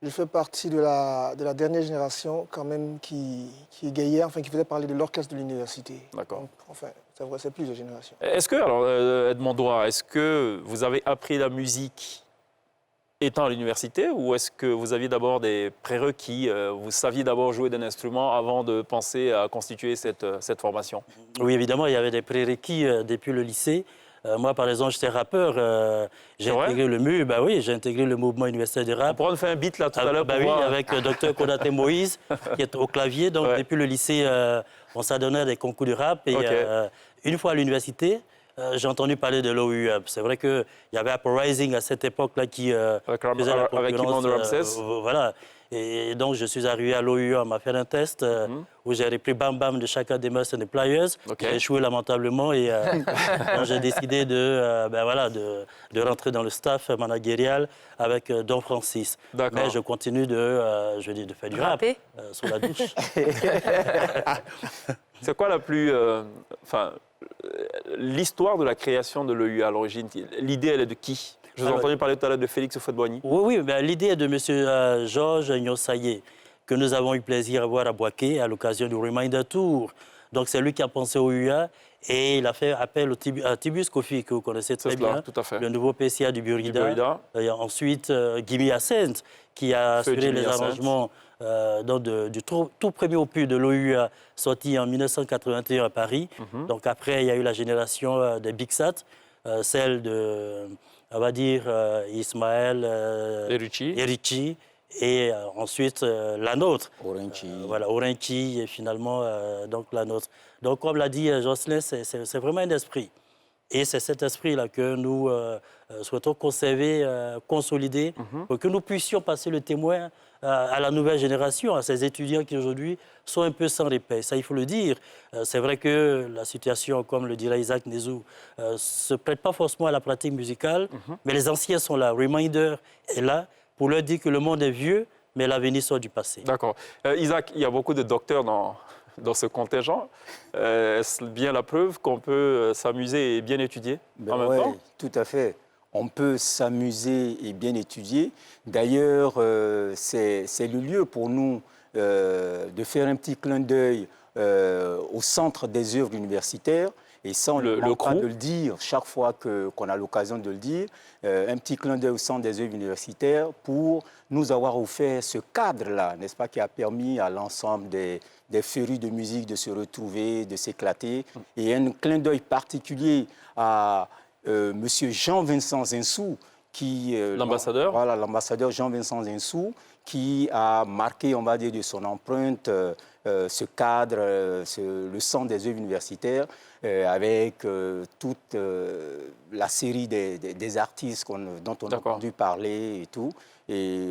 Je fais partie de la dernière génération quand même qui égayait, enfin qui faisait parler de l'orchestre de l'université.
D'accord.
Enfin, c'est vrai, c'est plusieurs générations.
Est-ce que, alors Edmond Doua, est-ce que vous avez appris la musique étant à l'université ou est-ce que vous aviez d'abord des prérequis, vous saviez d'abord jouer d'un instrument avant de penser à constituer cette formation?
Oui, évidemment, il y avait des prérequis depuis le lycée. Moi, par exemple, j'étais rappeur. J'ai intégré le MU, j'ai intégré le mouvement universitaire de rap.
On pourra faire un beat là tout à l'heure pour
oui,
voir.
avec Dr Konaté Moïse, qui est au clavier. Donc, depuis le lycée, on s'adonnait à des concours de rap. Et une fois à l'université, j'ai entendu parler de l'OUA. C'est vrai qu'il y avait Uprising à cette époque-là qui faisait la concurrence.
Avec Ramsès.
Voilà. Et donc, je suis arrivé à l'OUA, on m'a fait un test où j'ai repris Bam Bam de Chaka Demus and the Pliers. J'ai échoué lamentablement et j'ai décidé de rentrer dans le staff managérial avec Don Francis. Mais je continue de faire du rap sous la douche.
C'est quoi l'histoire de la création de l'OUA à l'origine? L'idée, elle est de qui? Je vous ai entendu parler tout à l'heure de Félix Houphouët-Boigny.
Oui, l'idée est de M. Georges Nyossaye, que nous avons eu plaisir à voir à Boaké à l'occasion du Reminder Tour. Donc c'est lui qui a pensé au UA et il a fait appel à Tibius Kofi, que vous connaissez très bien,
tout à fait.
le nouveau PCA du Burida. Et ensuite, Gimi Hassent, qui a assuré les arrangements du tout premier opus de l'OUA, sorti en 1981 à Paris. Donc après, il y a eu la génération des Big Sat, celle de... on va dire Ismaël Erichi et ensuite la nôtre. Orenchi et finalement donc la nôtre. Donc comme l'a dit Jocelyn, c'est vraiment un esprit. Et c'est cet esprit-là que nous souhaitons conserver, consolider, pour que nous puissions passer le témoin à la nouvelle génération, à ces étudiants qui aujourd'hui sont un peu sans repère. Ça, il faut le dire. C'est vrai que la situation, comme le dirait Isaac Nezou, se prête pas forcément à la pratique musicale, mais les anciens sont là. Reminder est là pour leur dire que le monde est vieux, mais l'avenir sort du passé.
D'accord. Isaac, il y a beaucoup de docteurs dans ce contingent. Est-ce bien la preuve qu'on peut s'amuser et bien étudier en même temps?
Tout à fait. On peut s'amuser et bien étudier. D'ailleurs, c'est le lieu pour nous de faire un petit clin d'œil au centre des œuvres universitaires. Et ça, on ne manque pas de le dire chaque fois qu'on a l'occasion de le dire. Un petit clin d'œil au centre des œuvres universitaires pour nous avoir offert ce cadre-là, n'est-ce pas, qui a permis à l'ensemble des férus de musique de se retrouver, de s'éclater. Et un clin d'œil particulier à Monsieur Jean-Vincent Zinsou,
l'ambassadeur.
Voilà, l'ambassadeur Jean-Vincent Zinsou, qui a marqué, on va dire, de son empreinte ce cadre, le centre des œuvres universitaires, avec toute la série des artistes dont on a entendu parler et tout. Et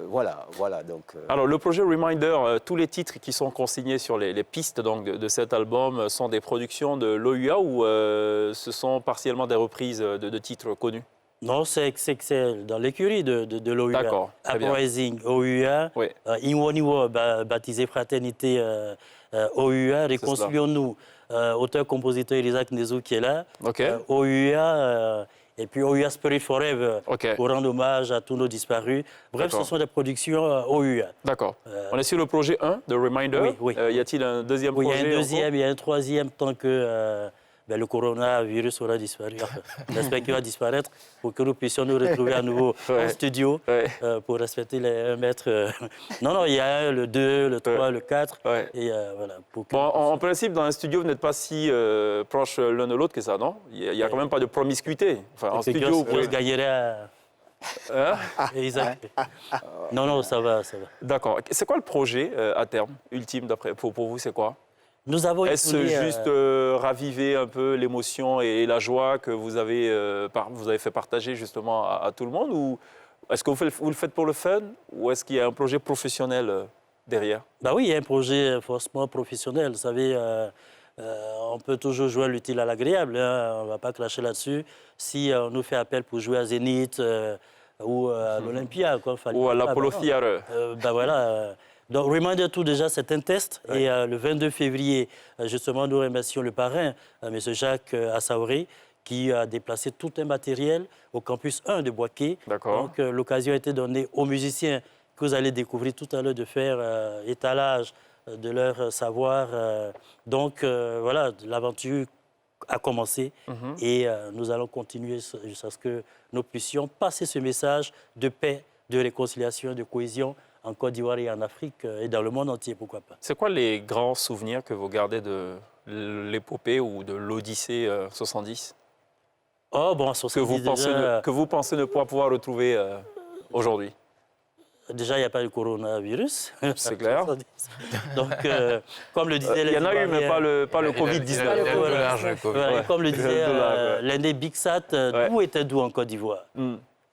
voilà. Donc,
Alors, le projet Reminder, tous les titres qui sont consignés sur les pistes donc, de cet album sont des productions de l'OUA ou ce sont partiellement des reprises de titres connus?
Non, c'est dans l'écurie de l'OUA.
D'accord.
Uprising OUA,
oui.
Inwoniwo, baptisé Fraternité OUA, Réconcilions-nous, auteur-compositeur Isaac Nezou qui est là.
Okay.
OUA, et puis OUA Spirit Forever, pour rendre hommage à tous nos disparus. Bref, ce sont des productions OUA.
D'accord. On est sur le projet 1 de Reminder.
Oui.
Y a-t-il un deuxième projet?
Oui, il y a un deuxième, il y a un troisième, tant que le coronavirus aura disparu. J'espère qu'il va disparaître pour que nous puissions nous retrouver à nouveau en studio pour respecter les 1 mètre. Non, il y a le 2, le 3, le 4. Et voilà,
en principe, dans un studio, vous n'êtes pas si proches l'un de l'autre que ça, non? Il n'y a quand même pas de promiscuité. Enfin, en studio, vous pouvez...
gagnerait Isaac. Non, ça va.
D'accord. C'est quoi le projet à terme, ultime, pour vous, c'est quoi?
Est-ce
juste raviver un peu l'émotion et la joie que vous avez fait partager justement à tout le monde, ou est-ce que vous le faites pour le fun, ou est-ce qu'il y a un projet professionnel derrière?
Oui, il y a un projet forcément professionnel. Vous savez, on peut toujours jouer l'utile à l'agréable. On ne va pas cracher là-dessus. Si on nous fait appel pour jouer à Zénith ou à l'Olympia,
ou à l'Apollo Theater.
Voilà. Donc, Reminder tout déjà, c'est un test. Et le 22 février, justement, nous remercions le parrain, M. Jacques Assaouré, qui a déplacé tout un matériel au campus 1 de Boaké. Donc, l'occasion a été donnée aux musiciens que vous allez découvrir tout à l'heure de faire étalage de leur savoir. Donc, voilà, l'aventure a commencé et nous allons continuer jusqu'à ce que nous puissions passer ce message de paix, de réconciliation, de cohésion en Côte d'Ivoire et en Afrique et dans le monde entier, pourquoi pas.
C'est quoi les grands souvenirs que vous gardez de l'épopée ou de l'Odyssée 70?
Oh, bon, 70
que vous pensez ne pas pouvoir retrouver aujourd'hui?
Déjà, il n'y a pas de coronavirus.
C'est clair.
Donc, comme le disait...
Il y en a eu, mais pas le Covid-19.
Comme le disait l'année Big Sat, tout était doux en Côte d'Ivoire.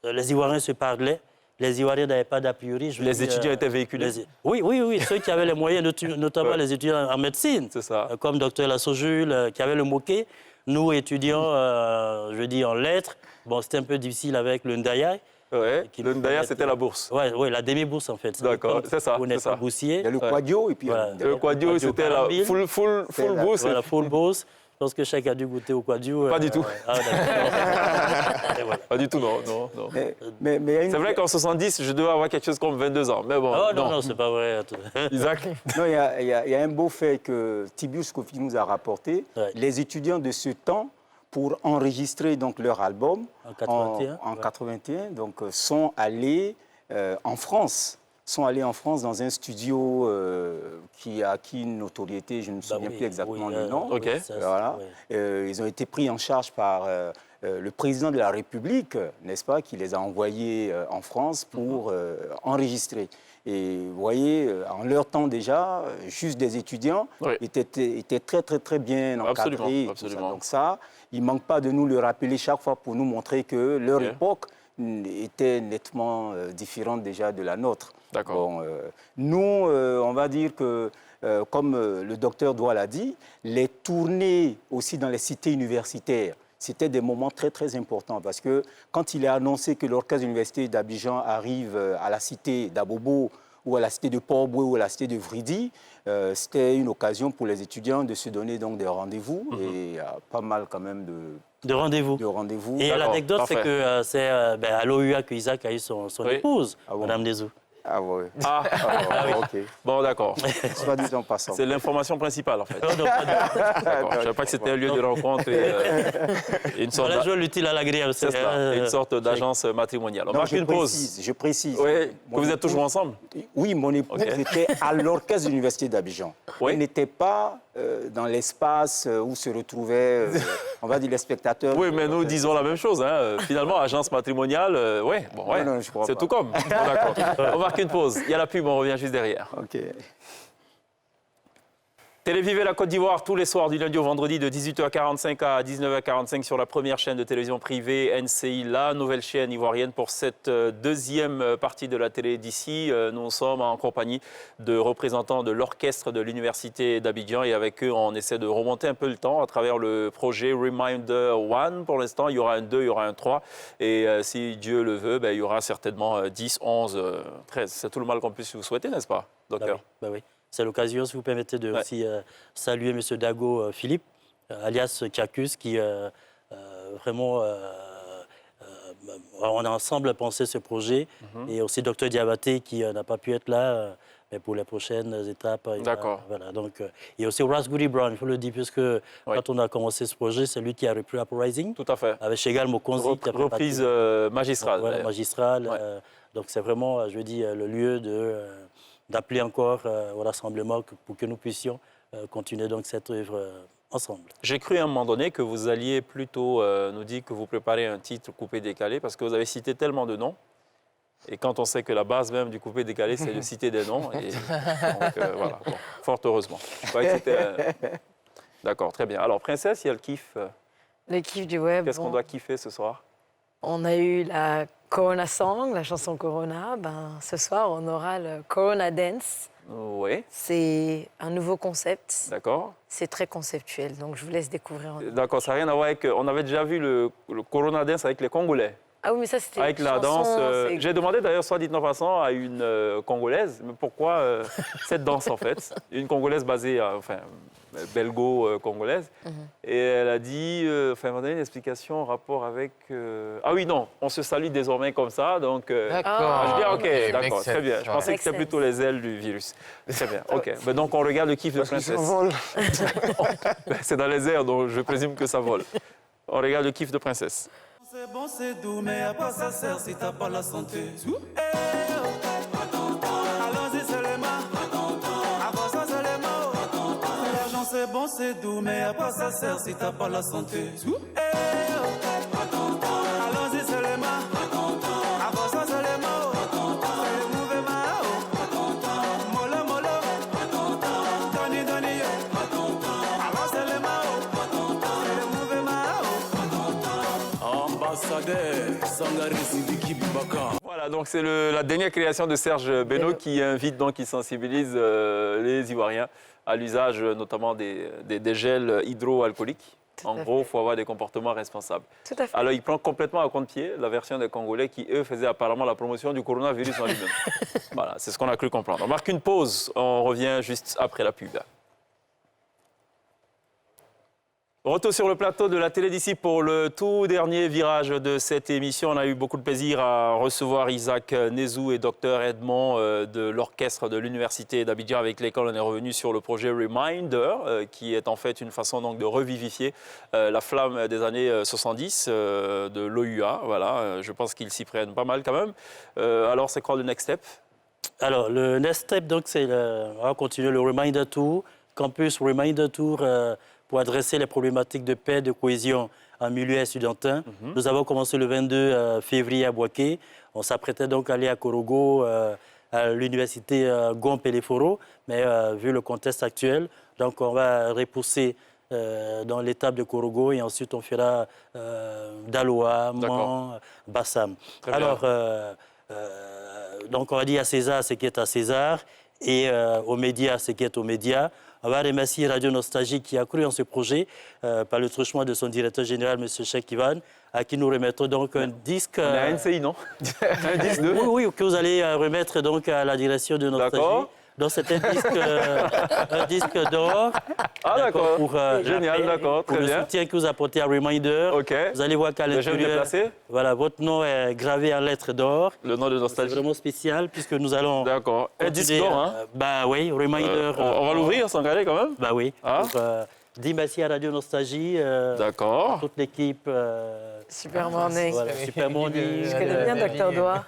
Les Ivoiriens se parlaient. Les Ivoiriens n'avaient pas d'a priori.
Les étudiants étaient véhiculés.
Oui. Ceux qui avaient les moyens, notamment les étudiants en médecine, comme Dr Lassojul, qui avait le moquet. Nous, étudiants, en lettres, c'était un peu difficile avec le Ndaya.
Le Ndaya, c'était la bourse.
Oui, la demi-bourse, en fait.
D'accord, c'est ça.
Vous n'êtes pas boursier.
Il y a le Quadio et puis...
Le Quadio, c'était la full bourse.
Voilà, full bourse. Je pense que chacun a dû goûter au Quadio.
Pas du tout. Pas du tout, non. Mais c'est vrai qu'en 70, je devais avoir quelque chose comme 22 ans. Mais bon,
non, c'est pas vrai.
Isaac?
Non, il y a un beau fait que Tibius Kofi nous a rapporté. Les étudiants de ce temps, pour enregistrer donc leur album en 81, donc, sont allés en France. Dans un studio qui a acquis une notoriété, je ne me souviens plus exactement le nom. Ils ont été pris en charge par le président de la République, n'est-ce pas, qui les a envoyés en France pour enregistrer. Et vous voyez, en leur temps déjà, juste des étudiants étaient très, très, très bien encadrés.
Absolument.
Donc ça, il ne manque pas de nous le rappeler chaque fois pour nous montrer que leur époque était nettement différente déjà de la nôtre.
D'accord.
Bon, nous, on va dire que, comme le docteur Doua l'a dit, les tournées aussi dans les cités universitaires, c'était des moments très, très importants parce que quand il est annoncé que l'orchestre de l'Université d'Abidjan arrive à la cité d'Abobo ou à la cité de Port-Boué ou à la cité de Vridi, c'était une occasion pour les étudiants de se donner donc des rendez-vous et il y a pas mal quand même
de rendez-vous.
Et
l'anecdote, c'est que c'est à l'OUA qu'Isaac a eu son épouse, Madame Nezou.
Ah oui.
Ok. Bon, d'accord.
Soit disant passant.
C'est l'information principale, en fait.
Non, pas
D'accord. Je ne savais pas que c'était un lieu de rencontre et une sorte
on a joué l'utile à l'agréable.
C'est ça, une sorte d'agence matrimoniale. On marque une pause.
Je précise.
Oui, que vous êtes toujours ensemble?
Oui, mon épouse était à l'orchestre de l'Université d'Abidjan.
Oui.
Elle n'était pas dans l'espace où se retrouvaient, on va dire, les spectateurs.
Oui, mais nous disons la même chose. Hein. Finalement, agence matrimoniale,
Non, je crois
c'est
pas.
tout comme. Bon, d'accord. On marque une pause. Il y a la pub, on revient juste derrière.
OK.
Télévivez la Côte d'Ivoire tous les soirs du lundi au vendredi de 18h45 à 19h45 sur la première chaîne de télévision privée NCI, la nouvelle chaîne ivoirienne pour cette deuxième partie de la télé d'ici. Nous sommes en compagnie de représentants de l'orchestre de l'Université d'Abidjan et avec eux, on essaie de remonter un peu le temps à travers le projet Reminder One. Pour l'instant, il y aura un 2, il y aura un 3 et si Dieu le veut, il y aura certainement 10, 11, 13. C'est tout le mal qu'on puisse vous souhaiter, n'est-ce pas, docteur?
Oui. C'est l'occasion, si vous permettez, de aussi saluer M. Dago Philippe, alias Kiakus, qui vraiment, on a ensemble pensé ce projet, et aussi Dr Diabaté, qui n'a pas pu être là, mais pour les prochaines étapes.
D'accord.
Voilà, donc, et aussi Raspberry Brown, il faut le dire, puisque quand on a commencé ce projet, c'est lui qui a repris Uprising.
Tout à fait.
Avec Chegal Mokonzi.
Reprise magistrale.
Voilà, magistrale. Donc c'est vraiment, je dis, le lieu d'appeler encore au rassemblement pour que nous puissions continuer donc cette œuvre ensemble.
J'ai cru à un moment donné que vous alliez plutôt nous dire que vous préparez un titre coupé-décalé parce que vous avez cité tellement de noms. Et quand on sait que la base même du coupé-décalé, c'est de citer des noms. Et donc, voilà, bon, fort heureusement. Je croyais que c'était... D'accord, très bien. Alors, Princesse, il y a le kiff.
Le kiff du web.
Qu'est-ce qu'on doit kiffer ce soir?
On a eu la Corona Song, la chanson Corona. Ce soir, on aura le Corona Dance.
Oui.
C'est un nouveau concept.
D'accord.
C'est très conceptuel, donc je vous laisse découvrir.
D'accord, ça n'a rien à voir avec... On avait déjà vu le Corona Dance avec les Congolais.
Ah oui, mais ça, c'était
avec la danse. J'ai demandé d'ailleurs, soit dit en passant, à une Congolaise, mais pourquoi cette danse en fait? Une Congolaise basée, belgo-congolaise. Et elle a dit, elle m'a donné une explication en rapport avec... Ah oui, non, on se salue désormais comme ça, donc...
D'accord.
Je dis, ok, d'accord, très bien. Je pensais que c'était plutôt les ailes du virus. Très bien, ok. Mais donc on regarde le kiff de Princesse. C'est dans les airs, donc je présume que ça vole. On regarde le kiff de Princesse.
C'est bon, c'est doux, mais à quoi ça sert si t'as pas la santé? Allons-y, c'est les mains. À quoi ça, c'est les mots? L'argent, c'est bon, c'est doux, mais à quoi ça sert si t'as pas la santé? Allons-y, c'est les mains. À quoi ça, c'est les mots? C'est le mouvement. Molo, molo. Doni, doni, yo. Alors, c'est les mains. C'est le mouvement.
Voilà, donc c'est la dernière création de Serge Beno qui invite, donc, qui sensibilise les Ivoiriens à l'usage notamment des gels hydroalcooliques. En gros, il faut avoir des comportements responsables.
Tout à fait.
Alors, il prend complètement à contre-pied la version des Congolais qui, eux, faisaient apparemment la promotion du coronavirus en lui-même. Voilà, c'est ce qu'on a cru comprendre. On marque une pause, on revient juste après la pub. Retour sur le plateau de la télé d'ici pour le tout dernier virage de cette émission. On a eu beaucoup de plaisir à recevoir Isaac Nezou et Dr Edmond de l'orchestre de l'Université d'Abidjan avec lesquels on est revenu sur le projet Reminder, qui est en fait une façon donc de revivifier la flamme des années 70 de l'OUA. Voilà, je pense qu'ils s'y prennent pas mal quand même. Alors, c'est quoi le next step?
Alors, le next step, donc, c'est on va continuer le Reminder Tour, Campus Reminder Tour, pour adresser les problématiques de paix, de cohésion en milieu étudiantin. Nous avons commencé le 22 février à Boaké. On s'apprêtait donc à aller à Korogo, à l'université Gompe-Leforo, mais vu le contexte actuel, donc on va repousser dans l'étape de Korogo et ensuite on fera Daloa, Mans, Bassam. Alors, Donc, on va dire à César ce qui est à César et aux médias ce qui est aux médias. On va remercier Radio Nostalgie qui a cru en ce projet par le truchement de son directeur général, M. Cheikh Ivan, à qui nous remettons donc un disque...
On est à NCI, non? Un disque de...
Oui, que vous allez remettre donc à la direction de Nostalgie.
D'accord.
Donc c'est un disque d'or.
Ah d'accord, génial, d'accord, très bien.
Pour le soutien que vous apportez à Reminder.
Ok.
Vous allez voir qu'à l'intérieur, voilà, votre nom est gravé en lettres d'or.
Le nom de Nostalgie.
C'est vraiment spécial puisque nous allons...
D'accord. Un disque d'or, hein?
Bah oui, Reminder.
On va l'ouvrir sans regarder quand même?
Bah oui.
Ah.
Dis merci à Radio Nostalgie.
D'accord.
À toute l'équipe.
Super Morning.
Voilà, Super Morning.
Je connais bien Dr. Doha.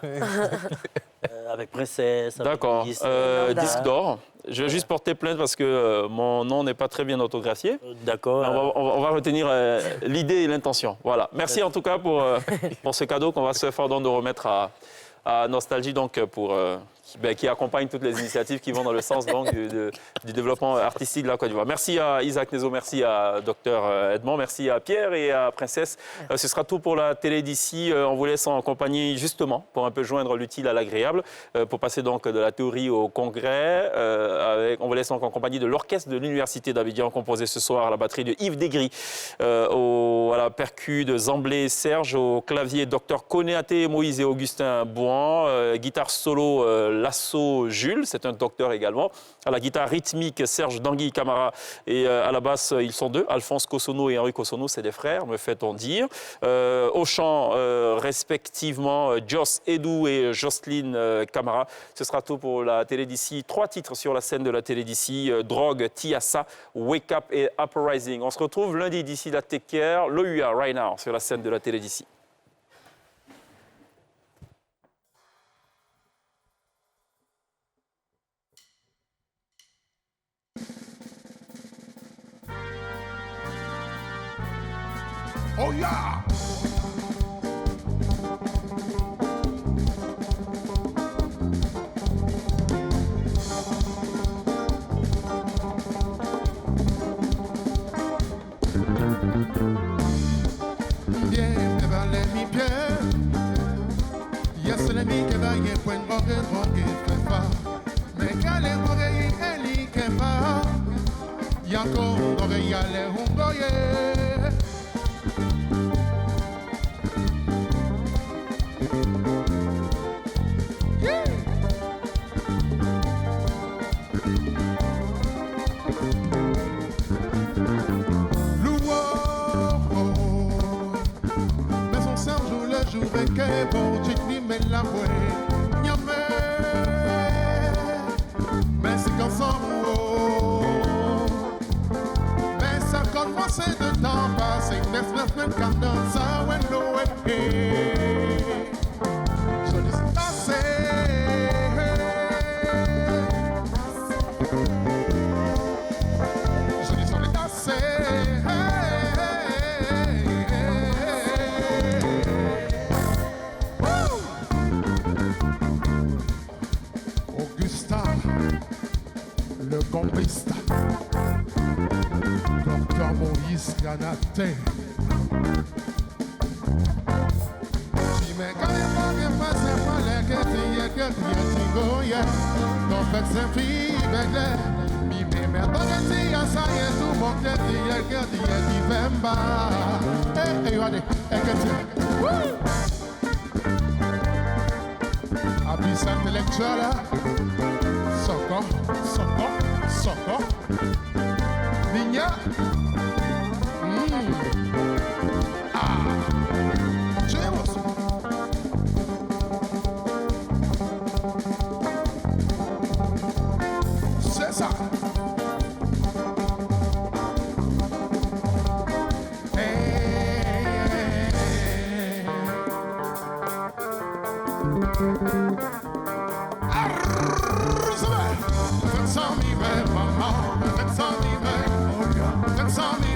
Avec Princesse.
D'accord. Disque d'or. Je vais juste porter plainte parce que mon nom n'est pas très bien orthographié.
D'accord.
On va retenir l'idée et l'intention. Voilà. Merci en tout cas pour ce cadeau qu'on va se faire de remettre à Nostalgie, donc qui accompagne toutes les initiatives qui vont dans le sens donc, du développement artistique de la Côte d'Ivoire. Merci à Isaac Nezo, merci à Dr Edmond, merci à Pierre et à Princesse. Ce sera tout pour la télé d'ici. On vous laisse en compagnie justement pour un peu joindre l'utile à l'agréable, pour passer donc de la théorie au congrès. On vous laisse donc en compagnie de l'orchestre de l'Université d'Abidjan, composé ce soir à la batterie de Yves Degris, à la percu de Zamblé Serge, au clavier Dr Konéaté, Moïse et Augustin Bouan, guitare solo Lasso Jules, c'est un docteur également. À la guitare rythmique, Serge Dangui Camara. Et à la basse, ils sont deux, Alphonse Kosono et Henri Kosono, c'est des frères, me fait-on dire. Au chant, respectivement, Joss Edou et Jocelyne Camara. Ce sera tout pour la télé d'ici. 3 titres sur la scène de la télé d'ici. Drogue, Tiassa, Wake Up et Uprising. On se retrouve lundi d'ici la Take Care, l'OUA Right Now sur la scène de la télé d'ici.
Oh yeah!
Bien, never let me bien. Yes, let me get back in when rocket fa. Mais qu'elle est elle qui va. Yanko, yale hungoye. La mais c'est qu'ensemble, mais ça commence de temps passé, neuf même quand dans ça, ouais, l'eau est je dis assez. Je dis on est assez. Le combrista, Dr Moïse Ganaté. Si me cae que pase por la que tigoya, no pense fibele. Mi me toque si asa y tu boque que divemba. Vale, que Abisa intelectual. Soco, niña. Llevos. César. That's on me,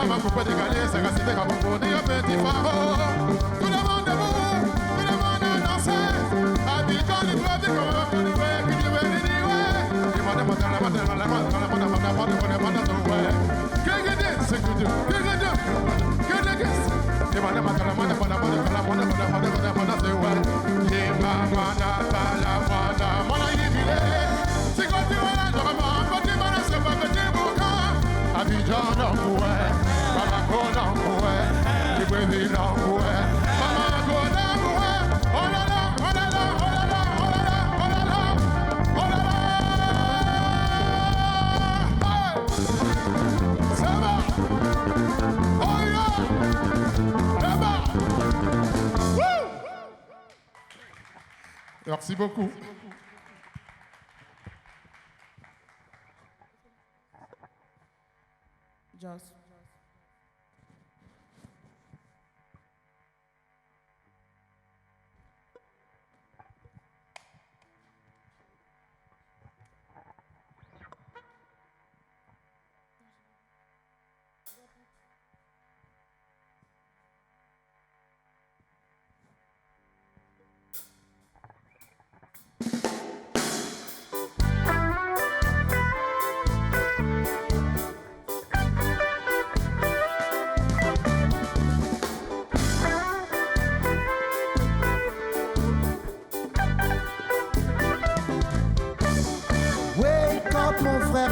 ma coupe décalée, c'est resté comme pour dire petit pharaon. Tout le monde debout, tout le monde a dansé. Abidjan, il doit dire comment on dit, qui dit, ouais. Merci beaucoup.
Just.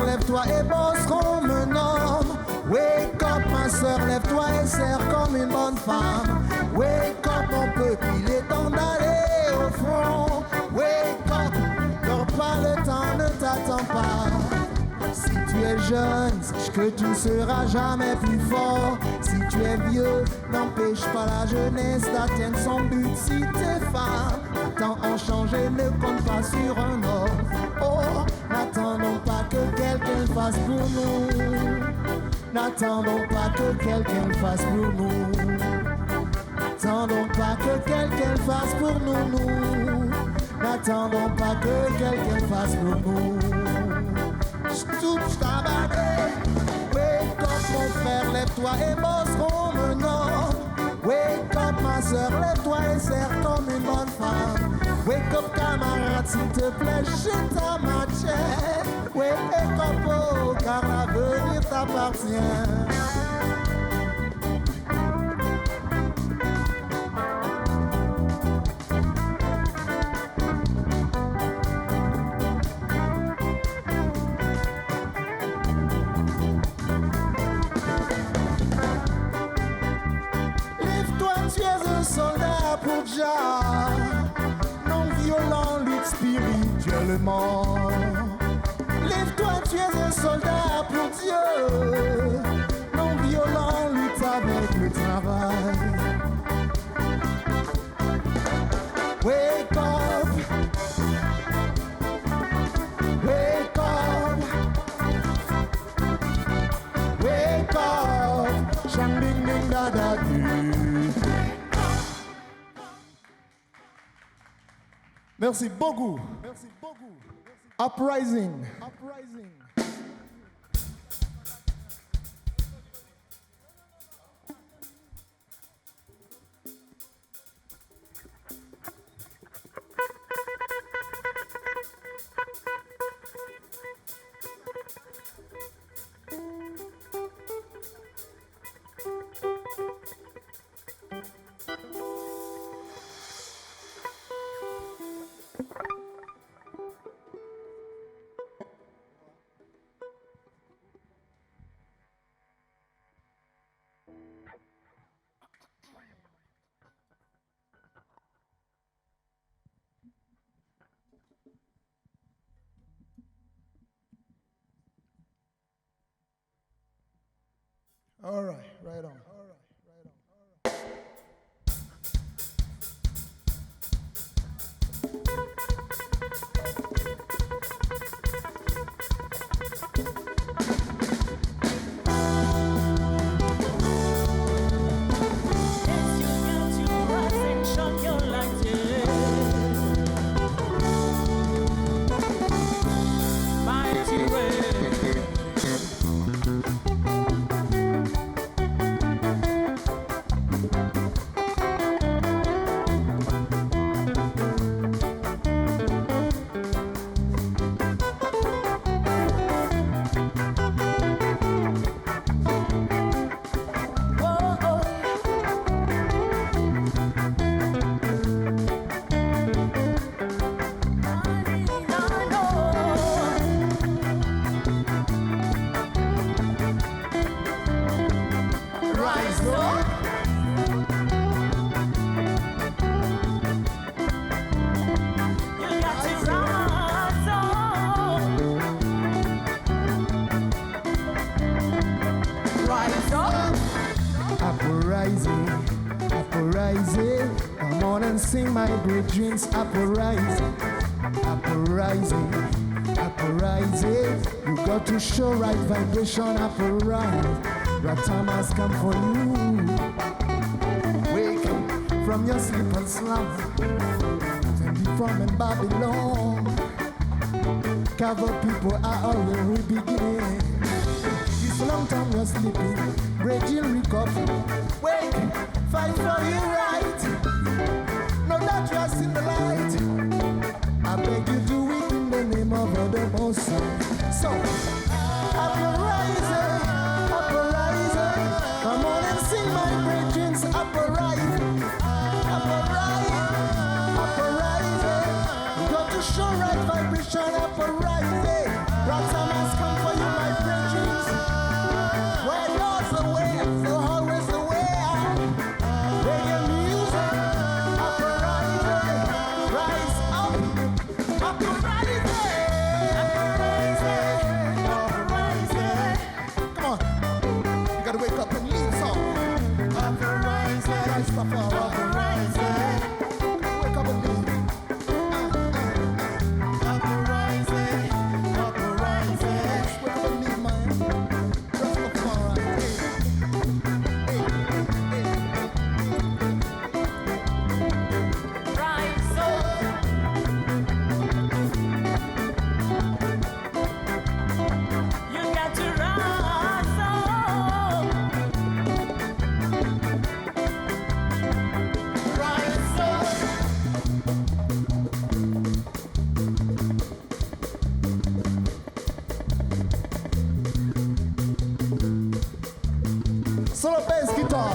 Lève-toi et bosse comme un homme. Wake up ma soeur, lève-toi et serre comme une bonne femme. Wake up mon petit, il est temps d'aller au front. Wake up, dors pas, le temps ne t'attend pas. Si tu es jeune, sache que tu ne seras jamais plus fort. Si tu es vieux, n'empêche pas la jeunesse d'atteindre son but. Si t'es femme, le temps a changé, ne compte pas sur un homme. Oh, n'attendons pas que quelqu'un fasse pour nous. N'attendons pas que quelqu'un fasse pour nous. N'attendons pas que quelqu'un fasse pour nous. N'attendons pas que quelqu'un fasse pour nous. Stoup, stabadé. Wake up mon frère, lève-toi et bosse comme un homme. Wake up ma soeur, lève-toi et serre comme une bonne femme. Wake up camarade, s'il te plaît, jette ta machette. Wake up, oh, car l'avenir t'appartient. Lève-toi, tu es un soldat pour Jah. Non-violent, lutte spirituellement. Lève-toi, tu es un soldat pour Dieu. Non-violent, lutte avec le travail. Wake up. Wake up. Wake up. Shang ding ding da da do.
Merci beaucoup. Merci beaucoup. Uprising. Uprising. All right, right on. All right, right on.
rise up. You got to rise up. Rise up.
Uprising, uprising. Come on and sing my great dreams. Uprising, uprising, uprising. You got to show right vibration. Uprising. Your time has come for you. Wake from your sleep and slumber. And be from in Babylon. Cover people are already beginning. This long time you're sleeping. Bridging recovery. Wake, fight for your right. Know that you have seen the light. I beg you do it in the name of the Most High. So, uprising, uprising. Come on and sing my great dreams. Uprising, uprising, uprising. You got to show right vibration. Uprising. Right time has come for you, my great dreams. Where yours the way, so always the way. Reggae music, uprising, rise up, uprising, uprising. Come on, you gotta wake up and lead song. Uprising, rise up, uprising. Wake up and lead. Uprising, uprising. Wake up and lead, man. Just look for right.
Rise up. You got to rise up. Rise up.
Solo bass guitar.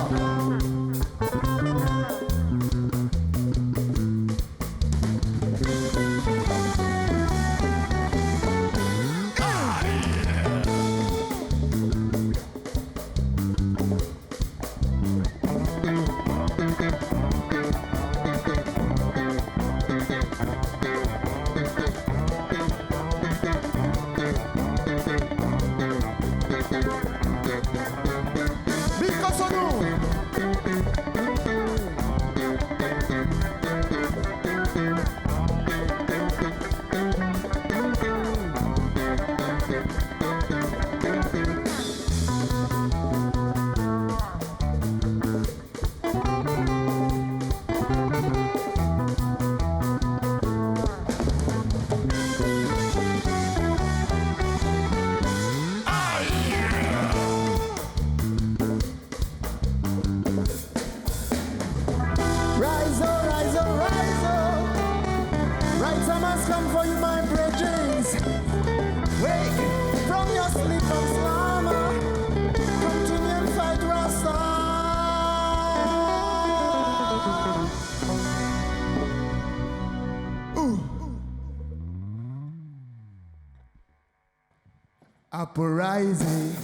Because of you. Rise up, rise up, rise up. Right time has come for you, my brethren. Wake from your sleep and slumber. Continue and fight, Rasta. Ooh. Uprising.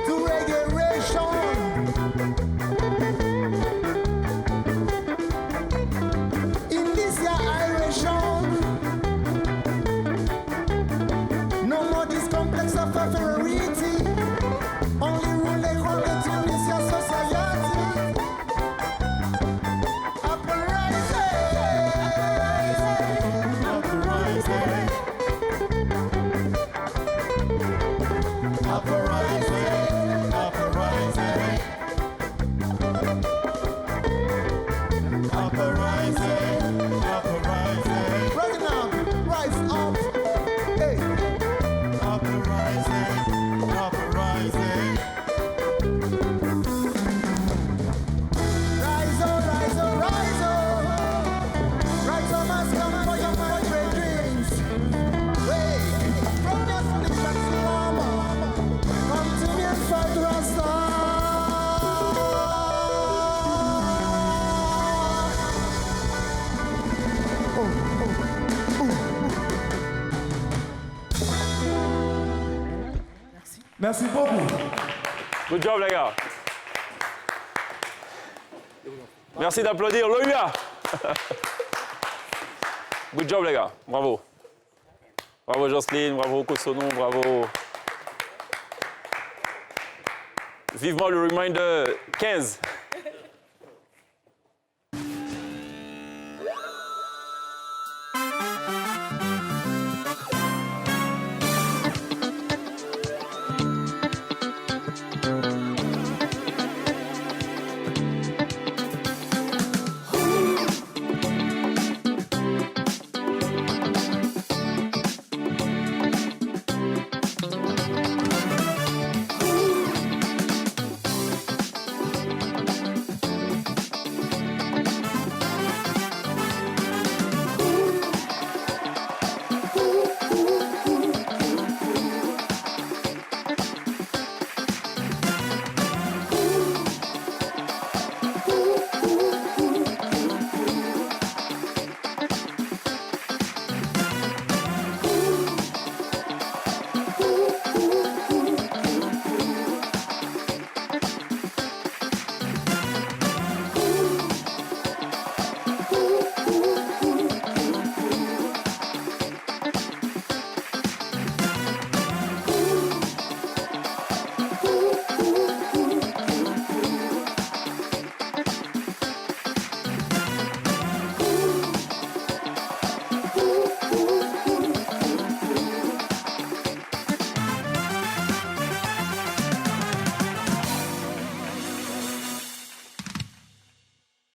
To regulation. In this year iration, no more this complex of inferiority. Only rule they hold it in this year society. Uprising, uprising.
Merci beaucoup.
Good job, les gars. Merci d'applaudir l'OUA. Good job, les gars. Bravo. Bravo, Jocelyne. Bravo, Kosonou. Bravo. Vivement le reminder 15.